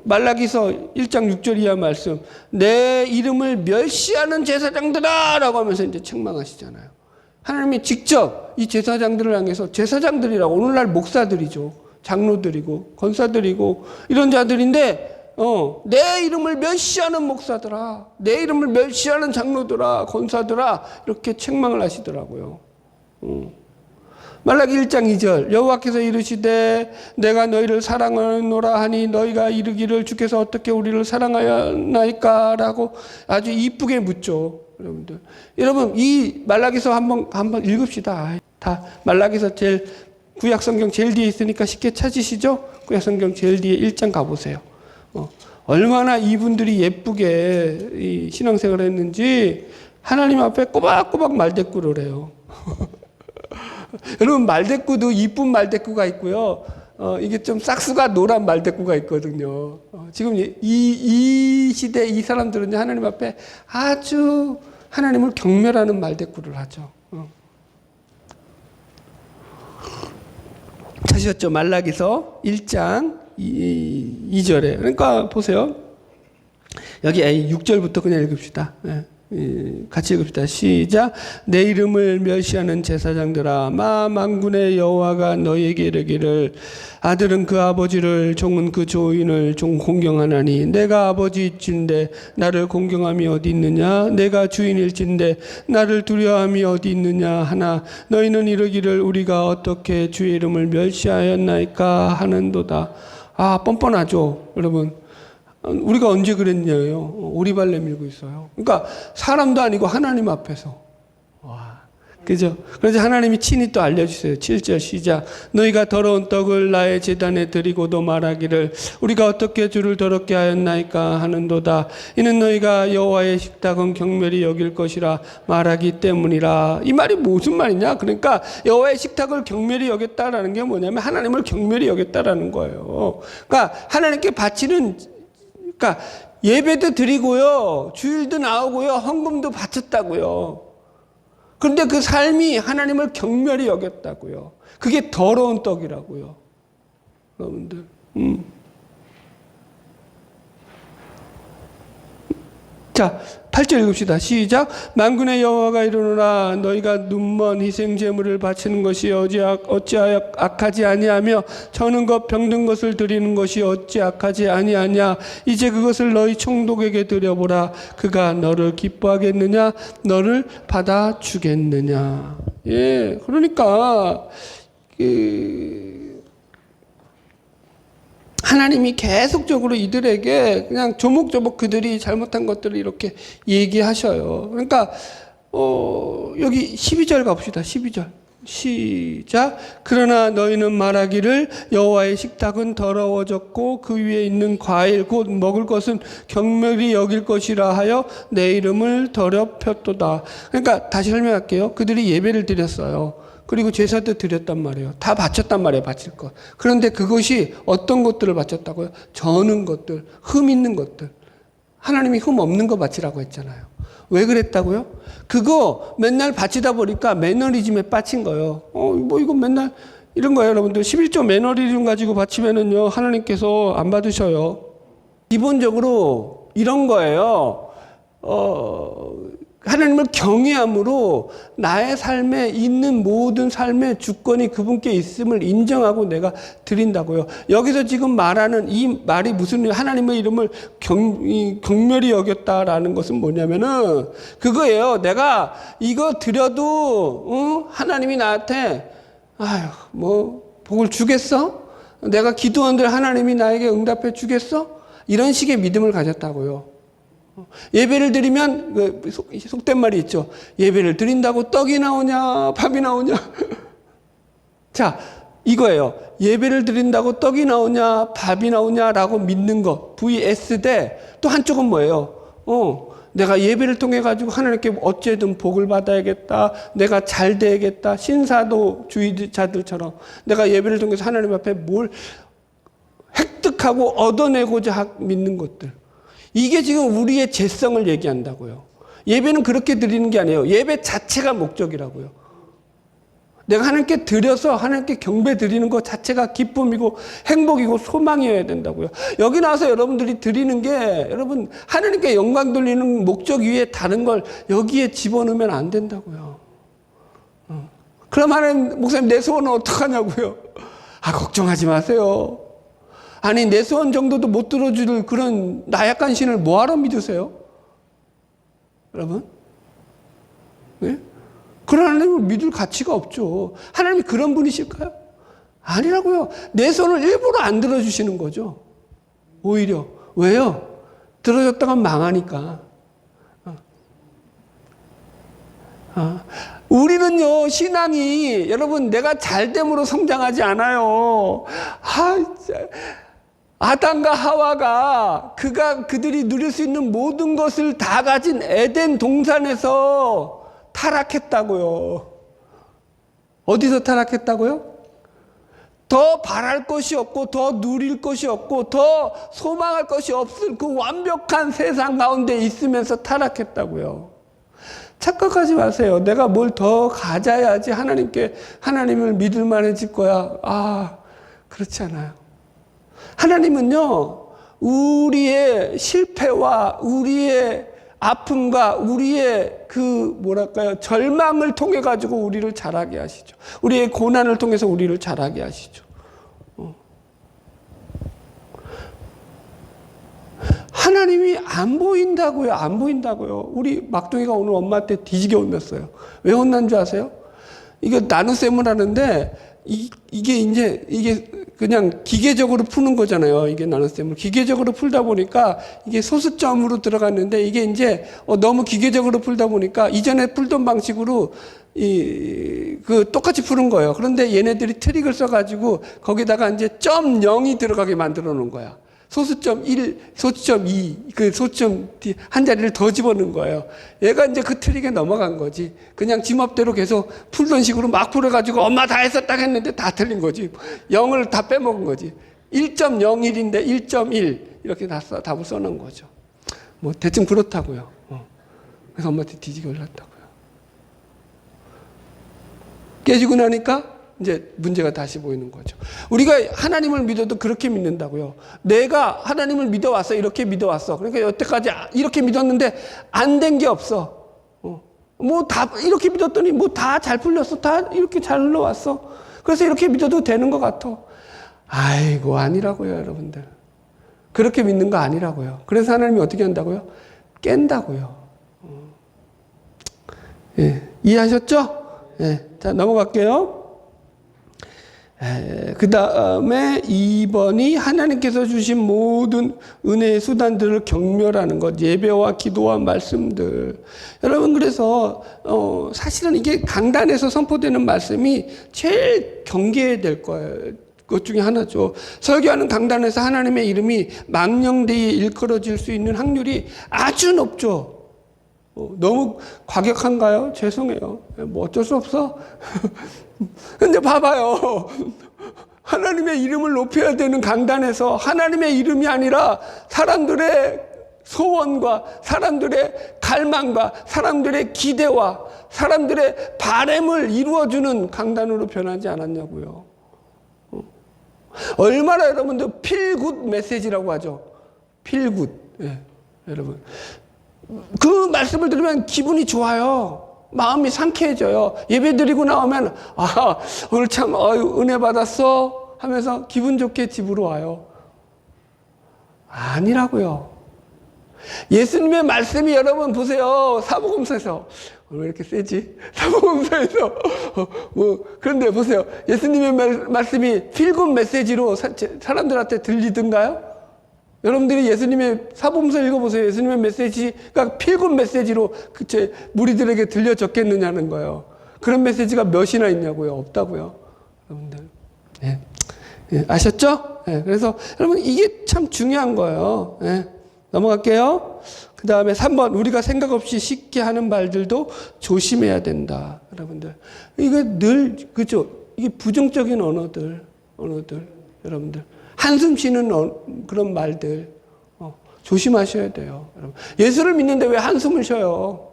말라기서 1장 6절 이하 말씀. 내 이름을 멸시하는 제사장들아 라고 하면서 이제 책망하시잖아요. 하나님이 직접 이 제사장들을 향해서 제사장들이라고 오늘날 목사들이죠. 장로들이고 권사들이고 이런 자들인데 내 이름을 멸시하는 목사들아, 내 이름을 멸시하는 장로들아, 권사들아 이렇게 책망을 하시더라고요. 말라기 1장 2절 여호와께서 이르시되 내가 너희를 사랑하노라 하니 너희가 이르기를 주께서 어떻게 우리를 사랑하였나이까 라고 아주 이쁘게 묻죠. 여러분들, 여러분 이 말라기서 한번 읽읍시다. 다 말라기서 제일 구약 성경 제일 뒤에 있으니까 쉽게 찾으시죠? 구약 성경 제일 뒤에 1장 가보세요. 얼마나 이분들이 예쁘게 이 신앙생활을 했는지 하나님 앞에 꼬박꼬박 말대꾸를 해요. 여러분 말대꾸도 이쁜 말대꾸가 있고요. 이게 좀 싹수가 노란 말대꾸가 있거든요. 지금 이 시대 이 사람들은 하나님 앞에 아주 하나님을 경멸하는 말대꾸를 하죠. 찾으셨죠? 말라기서 1장 2절에. 그러니까 보세요. 여기 6절부터 그냥 읽읍시다. 같이 읽읍시다. 시작. 내 이름을 멸시하는 제사장들아 만군의 여호와가 너희에게 이르기를 아들은 그 아버지를 종은 그 조인을 종 공경하나니 내가 아버지일진데 나를 공경함이 어디 있느냐 내가 주인일진데 나를 두려워함이 어디 있느냐 하나 너희는 이르기를 우리가 어떻게 주의 이름을 멸시하였나이까 하는도다. 아, 뻔뻔하죠 여러분. 우리가 언제 그랬냐요? 오리발 내밀고 있어요. 그러니까 사람도 아니고 하나님 앞에서. 와, 그죠? 그래서 하나님이 친히 또 알려주세요. 7절 시작. 너희가 더러운 떡을 나의 제단에 드리고도 말하기를 우리가 어떻게 주를 더럽게 하였나이까 하는도다. 이는 너희가 여호와의 식탁은 경멸히 여길 것이라 말하기 때문이라. 이 말이 무슨 말이냐? 그러니까 여호와의 식탁을 경멸히 여겼다라는 게 뭐냐면 하나님을 경멸히 여겼다라는 거예요. 그러니까 하나님께 바치는 그러니까 예배도 드리고요. 주일도 나오고요. 헌금도 바쳤다고요. 그런데 그 삶이 하나님을 경멸히 여겼다고요. 그게 더러운 떡이라고요. 여러분들. 자, 8절 읽읍시다. 시작. 만군의 여호와가 이르노라 너희가 눈먼 희생 제물을 바치는 것이 어찌하여 악하지 아니하며 저는 것 병든 것을 드리는 것이 어찌 악하지 아니하냐. 이제 그것을 너희 총독에게 드려보라. 그가 너를 기뻐하겠느냐 너를 받아주겠느냐. 예, 그러니까 하나님이 계속적으로 이들에게 그냥 조목조목 그들이 잘못한 것들을 이렇게 얘기하셔요. 그러니까 여기 12절 가봅시다. 12절 시작. 그러나 너희는 말하기를 여호와의 식탁은 더러워졌고 그 위에 있는 과일 곧 먹을 것은 경멸히 여길 것이라 하여 내 이름을 더럽혔도다. 그러니까 다시 설명할게요. 그들이 예배를 드렸어요. 그리고 제사도 드렸단 말이에요. 다 바쳤단 말이에요. 바칠 것. 그런데 그것이 어떤 것들을 바쳤다고요? 저는 것들, 흠 있는 것들. 하나님이 흠 없는 거 바치라고 했잖아요. 왜 그랬다고요? 그거 맨날 바치다 보니까 매너리즘에 빠진 거예요. 뭐 이거 맨날 이런 거예요. 여러분들 11조 매너리즘 가지고 바치면은요 하나님께서 안 받으셔요. 기본적으로 이런 거예요. 하나님을 경외함으로 나의 삶에 있는 모든 삶의 주권이 그분께 있음을 인정하고 내가 드린다고요. 여기서 지금 말하는 이 말이 무슨 하나님의 이름을 경멸히 여겼다라는 것은 뭐냐면은 그거예요. 내가 이거 드려도 하나님이 나한테 아휴 뭐 복을 주겠어? 내가 기도한들 하나님이 나에게 응답해 주겠어? 이런 식의 믿음을 가졌다고요. 예배를 드리면 속된 말이 있죠. 예배를 드린다고 떡이 나오냐 밥이 나오냐. 자 이거예요. 예배를 드린다고 떡이 나오냐 밥이 나오냐라고 믿는 거 vs 대 또 한쪽은 뭐예요? 내가 예배를 통해 가지고 하나님께 어쨌든 복을 받아야겠다. 내가 잘 돼야겠다. 신사도주의자들처럼 내가 예배를 통해서 하나님 앞에 뭘 획득하고 얻어내고자 믿는 것들. 이게 지금 우리의 죄성을 얘기한다고요. 예배는 그렇게 드리는 게 아니에요. 예배 자체가 목적이라고요. 내가 하나님께 드려서 하나님께 경배 드리는 것 자체가 기쁨이고 행복이고 소망이어야 된다고요. 여기 나와서 여러분들이 드리는 게 여러분 하나님께 영광 돌리는 목적 위에 다른 걸 여기에 집어넣으면 안 된다고요. 그럼 하나님 목사님 내 소원은 어떡하냐고요. 걱정하지 마세요. 아니 내 소원 정도도 못 들어줄 그런 나약한 신을 뭐하러 믿으세요? 여러분? 네? 그런 하나님을 믿을 가치가 없죠. 하나님이 그런 분이실까요? 아니라고요. 내 손을 일부러 안 들어주시는 거죠. 오히려. 왜요? 들어줬다가 망하니까. 우리는요 신앙이 여러분 내가 잘됨으로 성장하지 않아요. 아담과 하와가 그들이 누릴 수 있는 모든 것을 다 가진 에덴 동산에서 타락했다고요. 어디서 타락했다고요? 더 바랄 것이 없고 더 누릴 것이 없고 더 소망할 것이 없을 그 완벽한 세상 가운데 있으면서 타락했다고요. 착각하지 마세요. 내가 뭘 더 가져야지 하나님을 믿을 만해질 거야. 그렇지 않아요. 하나님은요, 우리의 실패와 우리의 아픔과 우리의 절망을 통해 가지고 우리를 자라게 하시죠. 우리의 고난을 통해서 우리를 자라게 하시죠. 하나님이 안 보인다고요. 안 보인다고요. 우리 막둥이가 오늘 엄마한테 뒤지게 혼났어요. 왜 혼난 줄 아세요? 이거 나눗셈을 하는데 이게 그냥 기계적으로 푸는 거잖아요. 이게 나눗셈을 기계적으로 풀다 보니까 이게 소수점으로 들어갔는데 이게 이제 너무 기계적으로 풀다 보니까 이전에 풀던 방식으로 똑같이 푸는 거예요. 그런데 얘네들이 트릭을 써가지고 거기다가 이제 점 0이 들어가게 만들어 놓은 거야. 소수점 1, 소수점 2, 소수점 한 자리를 더 집어넣은 거예요. 얘가 이제 그 트릭에 넘어간 거지. 그냥 지멋대로 계속 풀던 식으로 막 풀어가지고 엄마 다 했어 딱 했는데 다 틀린 거지. 0을 다 빼먹은 거지. 1.01인데 1.1 이렇게 답을 써놓은 거죠. 뭐 대충 그렇다고요. 그래서 엄마한테 뒤지게 올랐다고요. 깨지고 나니까 이제 문제가 다시 보이는 거죠. 우리가 하나님을 믿어도 그렇게 믿는다고요. 내가 하나님을 믿어왔어. 이렇게 믿어왔어. 그러니까 여태까지 이렇게 믿었는데 안 된 게 없어. 이렇게 믿었더니 다 잘 풀렸어. 다 이렇게 잘 흘러왔어. 그래서 이렇게 믿어도 되는 것 같아. 아이고, 아니라고요, 여러분들. 그렇게 믿는 거 아니라고요. 그래서 하나님이 어떻게 한다고요? 깬다고요. 예, 이해하셨죠? 예, 자, 넘어갈게요. 그 다음에 2번이 하나님께서 주신 모든 은혜의 수단들을 경멸하는 것, 예배와 기도와 말씀들. 여러분, 그래서 사실은 이게 강단에서 선포되는 말씀이 제일 경계해야 될 거예요. 것 중에 하나죠. 설교하는 강단에서 하나님의 이름이 망령되이 일컬어질 수 있는 확률이 아주 높죠. 너무 과격한가요? 죄송해요. 뭐 어쩔 수 없어. 근데 봐봐요. 하나님의 이름을 높여야 되는 강단에서 하나님의 이름이 아니라 사람들의 소원과 사람들의 갈망과 사람들의 기대와 사람들의 바램을 이루어주는 강단으로 변하지 않았냐고요. 얼마나 여러분들 필굿 메시지라고 하죠. 필굿. 예, 여러분. 그 말씀을 들으면 기분이 좋아요. 마음이 상쾌해져요. 예배 드리고 나오면 오늘 참 은혜 받았어 하면서 기분 좋게 집으로 와요. 아니라고요. 예수님의 말씀이 여러분 보세요. 사복음서에서 왜 이렇게 세지? 사복음서에서 그런데 보세요. 예수님의 말씀이 필굿 메시지로 사람들한테 들리던가요? 여러분들이 예수님의 사복음서 읽어보세요. 예수님의 메시지가 필굿 메시지로 무리들에게 들려졌겠느냐는 거예요. 그런 메시지가 몇이나 있냐고요? 없다고요. 여러분들. 네. 네, 아셨죠? 네, 그래서 여러분 이게 참 중요한 거예요. 네, 넘어갈게요. 그 다음에 3번 우리가 생각 없이 쉽게 하는 말들도 조심해야 된다. 여러분들 이게 늘 그죠? 이게 부정적인 언어들 여러분들 한숨 쉬는 그런 말들 조심하셔야 돼요. 여러분. 예수를 믿는데 왜 한숨을 쉬어요?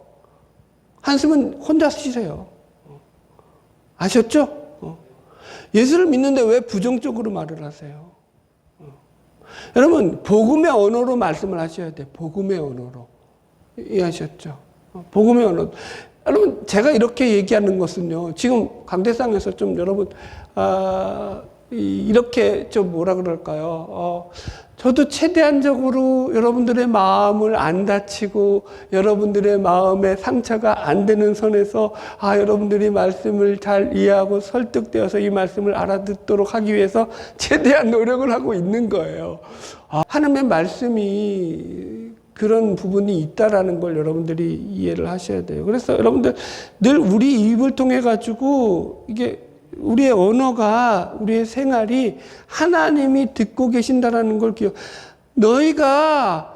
한숨은 혼자 쉬세요. 아셨죠? 예수를 믿는데 왜 부정적으로 말을 하세요? 여러분 복음의 언어로 말씀을 하셔야 돼요. 복음의 언어로. 이해하셨죠? 복음의 언어. 여러분 제가 이렇게 얘기하는 것은요. 지금 강대상에서 좀 여러분 이렇게 좀 뭐라 그럴까요? 저도 최대한적으로 여러분들의 마음을 안 다치고 여러분들의 마음에 상처가 안 되는 선에서 여러분들이 말씀을 잘 이해하고 설득되어서 이 말씀을 알아듣도록 하기 위해서 최대한 노력을 하고 있는 거예요. 하나님의 말씀이 그런 부분이 있다라는 걸 여러분들이 이해를 하셔야 돼요. 그래서 여러분들 늘 우리 입을 통해 가지고 이게 우리의 언어가 우리의 생활이 하나님이 듣고 계신다라는 걸 너희가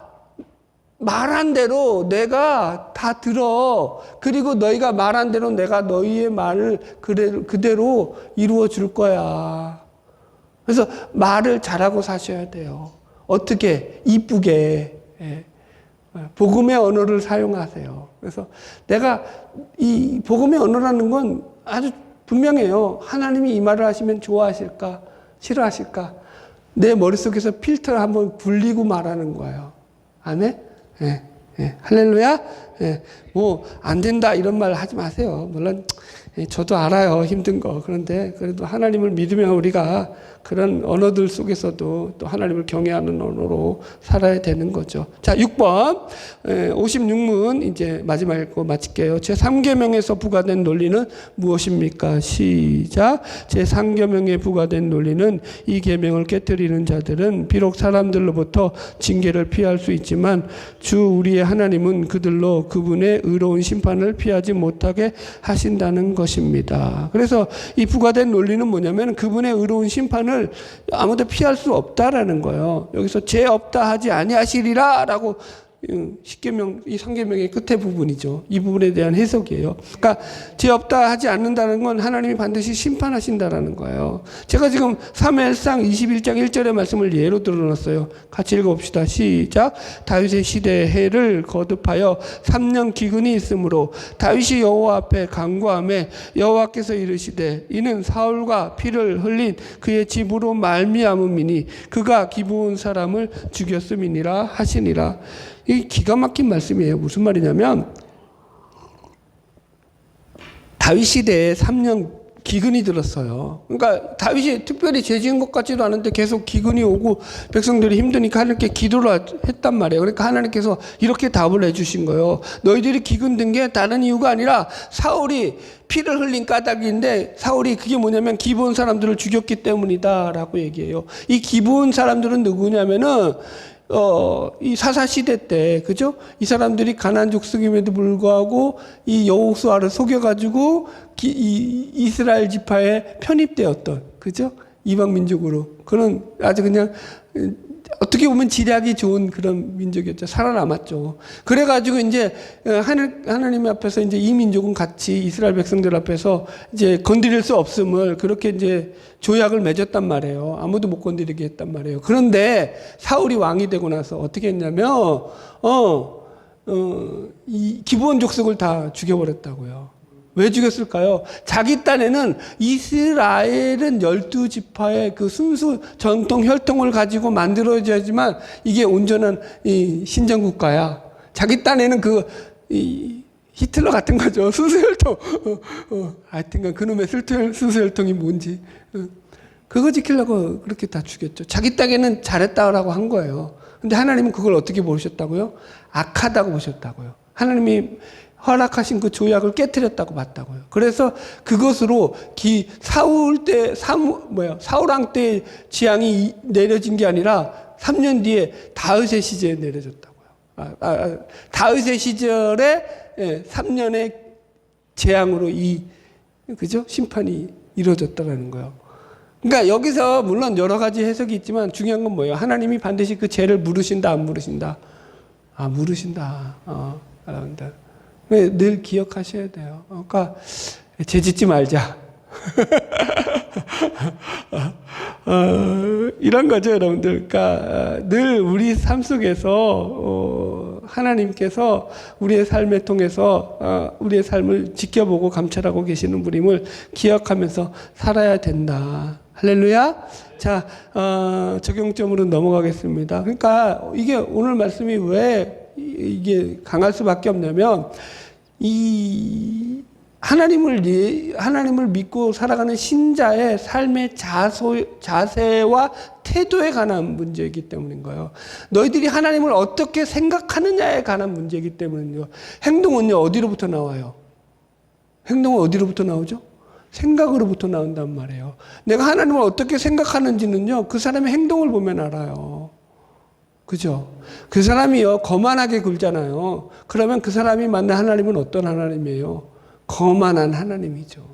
말한 대로 내가 다 들어. 그리고 너희가 말한 대로 내가 너희의 말을 그대로 이루어 줄 거야. 그래서 말을 잘하고 사셔야 돼요. 어떻게? 이쁘게. 복음의 언어를 사용하세요. 그래서 내가 이 복음의 언어라는 건 아주 분명해요. 하나님이 이 말을 하시면 좋아하실까? 싫어하실까? 내 머릿속에서 필터를 한번 굴리고 말하는 거예요. 아멘? 예, 예. 할렐루야? 예. 안 된다 이런 말 하지 마세요. 물론 저도 알아요. 힘든 거. 그런데 그래도 하나님을 믿으면 우리가 그런 언어들 속에서도 또 하나님을 경외하는 언어로 살아야 되는 거죠. 자, 6번. 56문 이제 마지막 읽고 마칠게요. 제3계명에서 부과된 논리는 무엇입니까? 시작. 제3계명에 부과된 논리는 이 계명을 깨뜨리는 자들은 비록 사람들로부터 징계를 피할 수 있지만 주 우리의 하나님은 그들로 그분의 의로운 심판을 피하지 못하게 하신다는 것입니다. 그래서 이 부과된 논리는 뭐냐면 그분의 의로운 심판을 아무도 피할 수 없다라는 거예요. 여기서 죄 없다 하지 아니하시리라 라고 십계명, 이 3계명의 끝에 부분이죠. 이 부분에 대한 해석이에요. 그러니까 죄 없다 하지 않는다는 건 하나님이 반드시 심판하신다라는 거예요. 제가 지금 사무엘상 21장 1절의 말씀을 예로 들어놨어요. 같이 읽어봅시다. 시작. 다윗의 시대에 해를 거듭하여 3년 기근이 있으므로 다윗이 여호와 앞에 간구하매 여호와께서 이르시되 이는 사울과 피를 흘린 그의 집으로 말미암음이니 그가 기브온 사람을 죽였음이니라 하시니라. 이 기가 막힌 말씀이에요. 무슨 말이냐면 다윗 시대에 3년 기근이 들었어요. 그러니까 다윗이 특별히 죄 지은 것 같지도 않은데 계속 기근이 오고 백성들이 힘드니까 하나님께 기도를 했단 말이에요. 그러니까 하나님께서 이렇게 답을 해주신 거예요. 너희들이 기근 든 게 다른 이유가 아니라 사울이 피를 흘린 까닭인데 사울이 그게 뭐냐면 기브온 사람들을 죽였기 때문이다 라고 얘기해요. 이 기브온 사람들은 누구냐면은 이 사사시대 때, 그죠? 이 사람들이 가나안 족속임에도 불구하고 이 여호수아를 속여가지고 이 이스라엘 지파에 편입되었던, 그죠? 이방 민족으로. 그런 아주 그냥 어떻게 보면 지략이 좋은 그런 민족이었죠. 살아남았죠. 그래가지고 이제 하나님 앞에서 이제 이 민족은 같이 이스라엘 백성들 앞에서 이제 건드릴 수 없음을 그렇게 이제 조약을 맺었단 말이에요. 아무도 못 건드리게 했단 말이에요. 그런데 사울이 왕이 되고 나서 어떻게 했냐면, 이 기브온 족속을 다 죽여버렸다고요. 왜 죽였을까요? 자기 딴에는 이스라엘은 12지파의 그 순수 전통 혈통을 가지고 만들어져야지만 이게 온전한 이 신정국가야. 자기 딴에는 히틀러 같은 거죠. 수수혈통. 하여튼간 그놈의 수수혈통이 뭔지. 그거 지키려고 그렇게 다 죽였죠. 자기 땅에는 잘했다라고 한 거예요. 근데 하나님은 그걸 어떻게 보셨다고요? 악하다고 보셨다고요. 하나님이 허락하신 그 조약을 깨뜨렸다고 봤다고요. 그래서 그것으로 사울왕 때 재앙이 내려진 게 아니라 3년 뒤에 다윗의 시절에 내려졌다고요. 다윗의 시절에 3년의 재앙으로 그죠? 심판이 이루어졌다라는 거예요. 그러니까 여기서 물론 여러 가지 해석이 있지만 중요한 건 뭐예요? 하나님이 반드시 그 죄를 물으신다, 안 물으신다? 물으신다. 여러분들. 늘 기억하셔야 돼요. 그러니까 죄 짓지 말자. 이런 거죠, 여러분들. 그러니까 늘 우리 삶 속에서 하나님께서 우리의 삶에 통해서 우리의 삶을 지켜보고 감찰하고 계시는 분임을 기억하면서 살아야 된다. 할렐루야. 자, 적용점으로 넘어가겠습니다. 그러니까 이게 오늘 말씀이 왜 이게 강할 수밖에 없냐면 하나님을 믿고 살아가는 신자의 삶의 자세와 태도에 관한 문제이기 때문인 거예요. 너희들이 하나님을 어떻게 생각하느냐에 관한 문제이기 때문이요. 행동은요, 어디로부터 나와요? 행동은 어디로부터 나오죠? 생각으로부터 나온단 말이에요. 내가 하나님을 어떻게 생각하는지는요, 그 사람의 행동을 보면 알아요. 그죠? 그 사람이요, 거만하게 굴잖아요. 그러면 그 사람이 만난 하나님은 어떤 하나님이에요? 거만한 하나님이죠.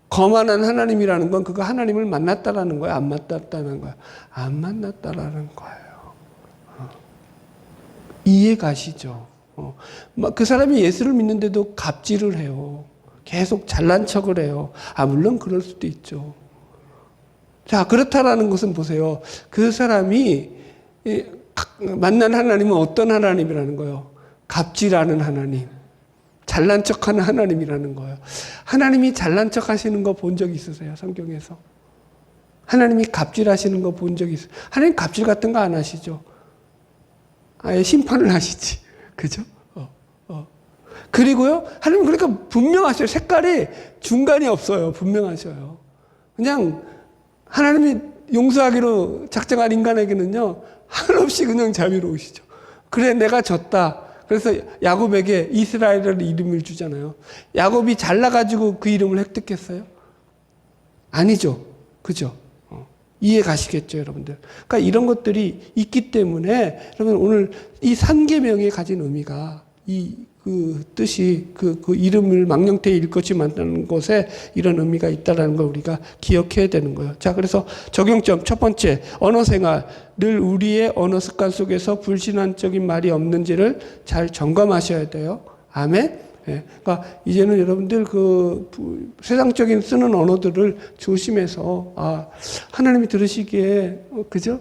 거만한 하나님이라는 건 그가 하나님을 만났다라는 거예요? 안 만났다는 거예요? 안 만났다라는 거예요. 이해 가시죠? 그 사람이 예수를 믿는데도 갑질을 해요. 계속 잘난 척을 해요. 물론 그럴 수도 있죠. 자, 그렇다라는 것은 보세요. 그 사람이 만난 하나님은 어떤 하나님이라는 거예요? 갑질하는 하나님. 잘난 척하는 하나님이라는 거예요. 하나님이 잘난 척 하시는 거 본 적 있으세요? 성경에서? 하나님이 갑질하시는 거 본 적 있어요? 하나님 갑질 같은 거 안 하시죠? 아예 심판을 하시지. 그죠? 그리고요, 하나님 그러니까 분명하셔요. 색깔이 중간이 없어요. 분명하셔요. 그냥 하나님이 용서하기로 작정한 인간에게는요, 한없이 그냥 자비로우시죠. 그래, 내가 졌다. 그래서 야곱에게 이스라엘이라는 이름을 주잖아요. 야곱이 잘나가지고 그 이름을 획득했어요? 아니죠. 그죠? 이해 가시겠죠, 여러분들? 그러니까 이런 것들이 있기 때문에, 여러분, 오늘 이 산계명이 가진 의미가 그 뜻이 그 이름을 망령되이 일것이 만드는 것에 이런 의미가 있다는 걸 우리가 기억해야 되는 거예요. 자, 그래서 적용점 첫 번째, 언어 생활. 늘 우리의 언어 습관 속에서 불신앙적인 말이 없는지를 잘 점검하셔야 돼요. 아멘. 예. 그러니까 이제는 여러분들 세상적인 쓰는 언어들을 조심해서 하나님이 들으시기에 그죠?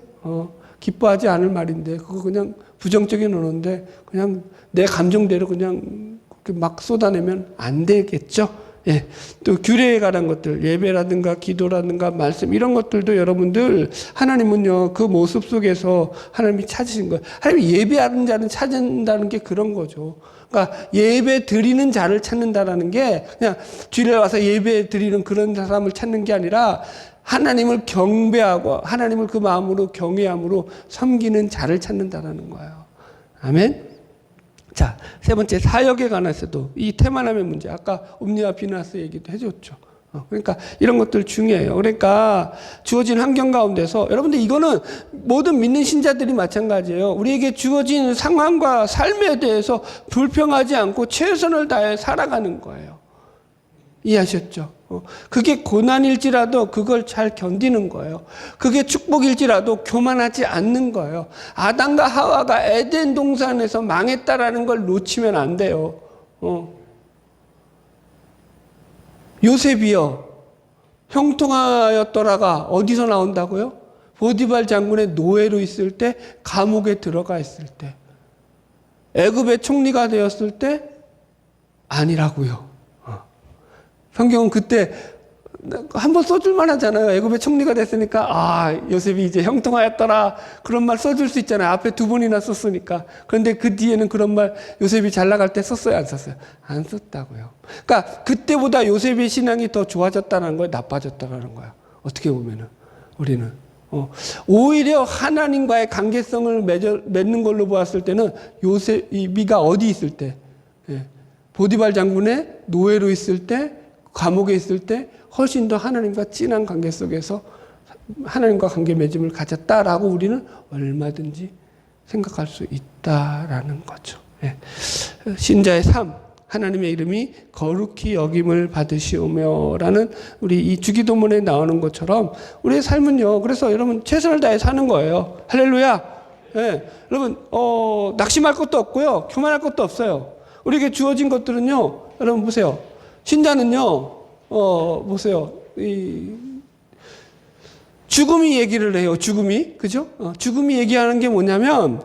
기뻐하지 않을 말인데 그거 그냥 부정적인 언어인데 그냥 내 감정대로 그냥 막 쏟아내면 안 되겠죠. 예. 또 규례에 관한 것들, 예배라든가 기도라든가 말씀 이런 것들도 여러분들 하나님은요 그 모습 속에서 하나님이 찾으신 거예요. 하나님이 예배하는 자는 찾는다는 게 그런 거죠. 그러니까 예배 드리는 자를 찾는다라는 게 그냥 주일에 와서 예배 드리는 그런 사람을 찾는 게 아니라 하나님을 경배하고 하나님을 그 마음으로 경외함으로 섬기는 자를 찾는다라는 거예요. 아멘. 자, 세 번째 사역에 관해서도 이 테마남의 문제, 아까 옴니와 비나스 얘기도 해줬죠. 그러니까 이런 것들 중요해요. 그러니까 주어진 환경 가운데서 여러분들 이거는 모든 믿는 신자들이 마찬가지예요. 우리에게 주어진 상황과 삶에 대해서 불평하지 않고 최선을 다해 살아가는 거예요. 이해하셨죠? 그게 고난일지라도 그걸 잘 견디는 거예요. 그게 축복일지라도 교만하지 않는 거예요. 아담과 하와가 에덴 동산에서 망했다라는 걸 놓치면 안 돼요. 요셉이요. 형통하였더라가 어디서 나온다고요? 보디발 장군의 노예로 있을 때, 감옥에 들어가 있을 때. 애굽의 총리가 되었을 때 아니라고요. 성경은 그때 한번 써줄만 하잖아요. 애굽의 총리가 됐으니까, 아, 요셉이 이제 형통하였더라. 그런 말 써줄 수 있잖아요. 앞에 두 번이나 썼으니까. 그런데 그 뒤에는 그런 말 요셉이 잘 나갈 때 썼어요? 안 썼어요? 안 썼다고요. 그러니까 그때보다 요셉의 신앙이 더 좋아졌다는 거예요? 나빠졌다는 거예요? 어떻게 보면은, 우리는. 오히려 하나님과의 관계성을 맺는 걸로 보았을 때는 요셉이가 어디 있을 때, 보디발 장군의 노예로 있을 때, 감옥에 있을 때 훨씬 더 하나님과 진한 관계 속에서 하나님과 관계 맺음을 가졌다라고 우리는 얼마든지 생각할 수 있다라는 거죠. 신자의 삶, 하나님의 이름이 거룩히 여김을 받으시오며라는 우리 이 주기도문에 나오는 것처럼 우리의 삶은요. 그래서 여러분 최선을 다해 사는 거예요. 할렐루야. 여러분 낙심할 것도 없고요. 교만할 것도 없어요. 우리에게 주어진 것들은요. 여러분 보세요. 신자는요. 보세요. 이 죽음이 얘기를 해요. 죽음이. 그죠? 죽음이 얘기하는 게 뭐냐면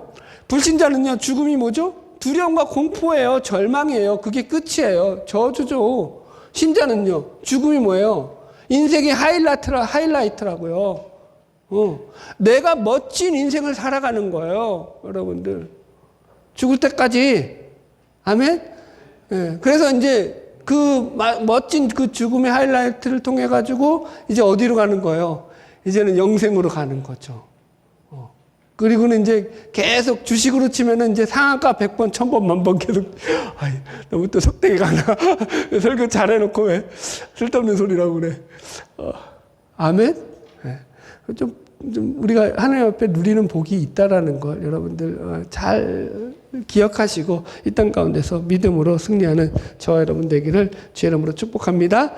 불신자는요. 죽음이 뭐죠? 두려움과 공포예요. 절망이에요. 그게 끝이에요. 저주죠. 신자는요. 죽음이 뭐예요? 인생의 하이라이트라고요. 내가 멋진 인생을 살아가는 거예요. 여러분들. 죽을 때까지. 아멘? 그래서 이제 그 멋진 그 죽음의 하이라이트를 통해 가지고 이제 어디로 가는 거예요? 이제는 영생으로 가는 거죠. 그리고는 이제 계속 주식으로 치면은 이제 상한가 100번, 1000번, 만번 계속, 너무 또 속되게 가나. 설교 잘해놓고 왜 쓸데없는 소리라고 그래. 아멘? 좀 우리가 하나님 앞에 누리는 복이 있다라는 걸 여러분들 잘 기억하시고 이 땅 가운데서 믿음으로 승리하는 저와 여러분 되기를 주의 이름으로 축복합니다.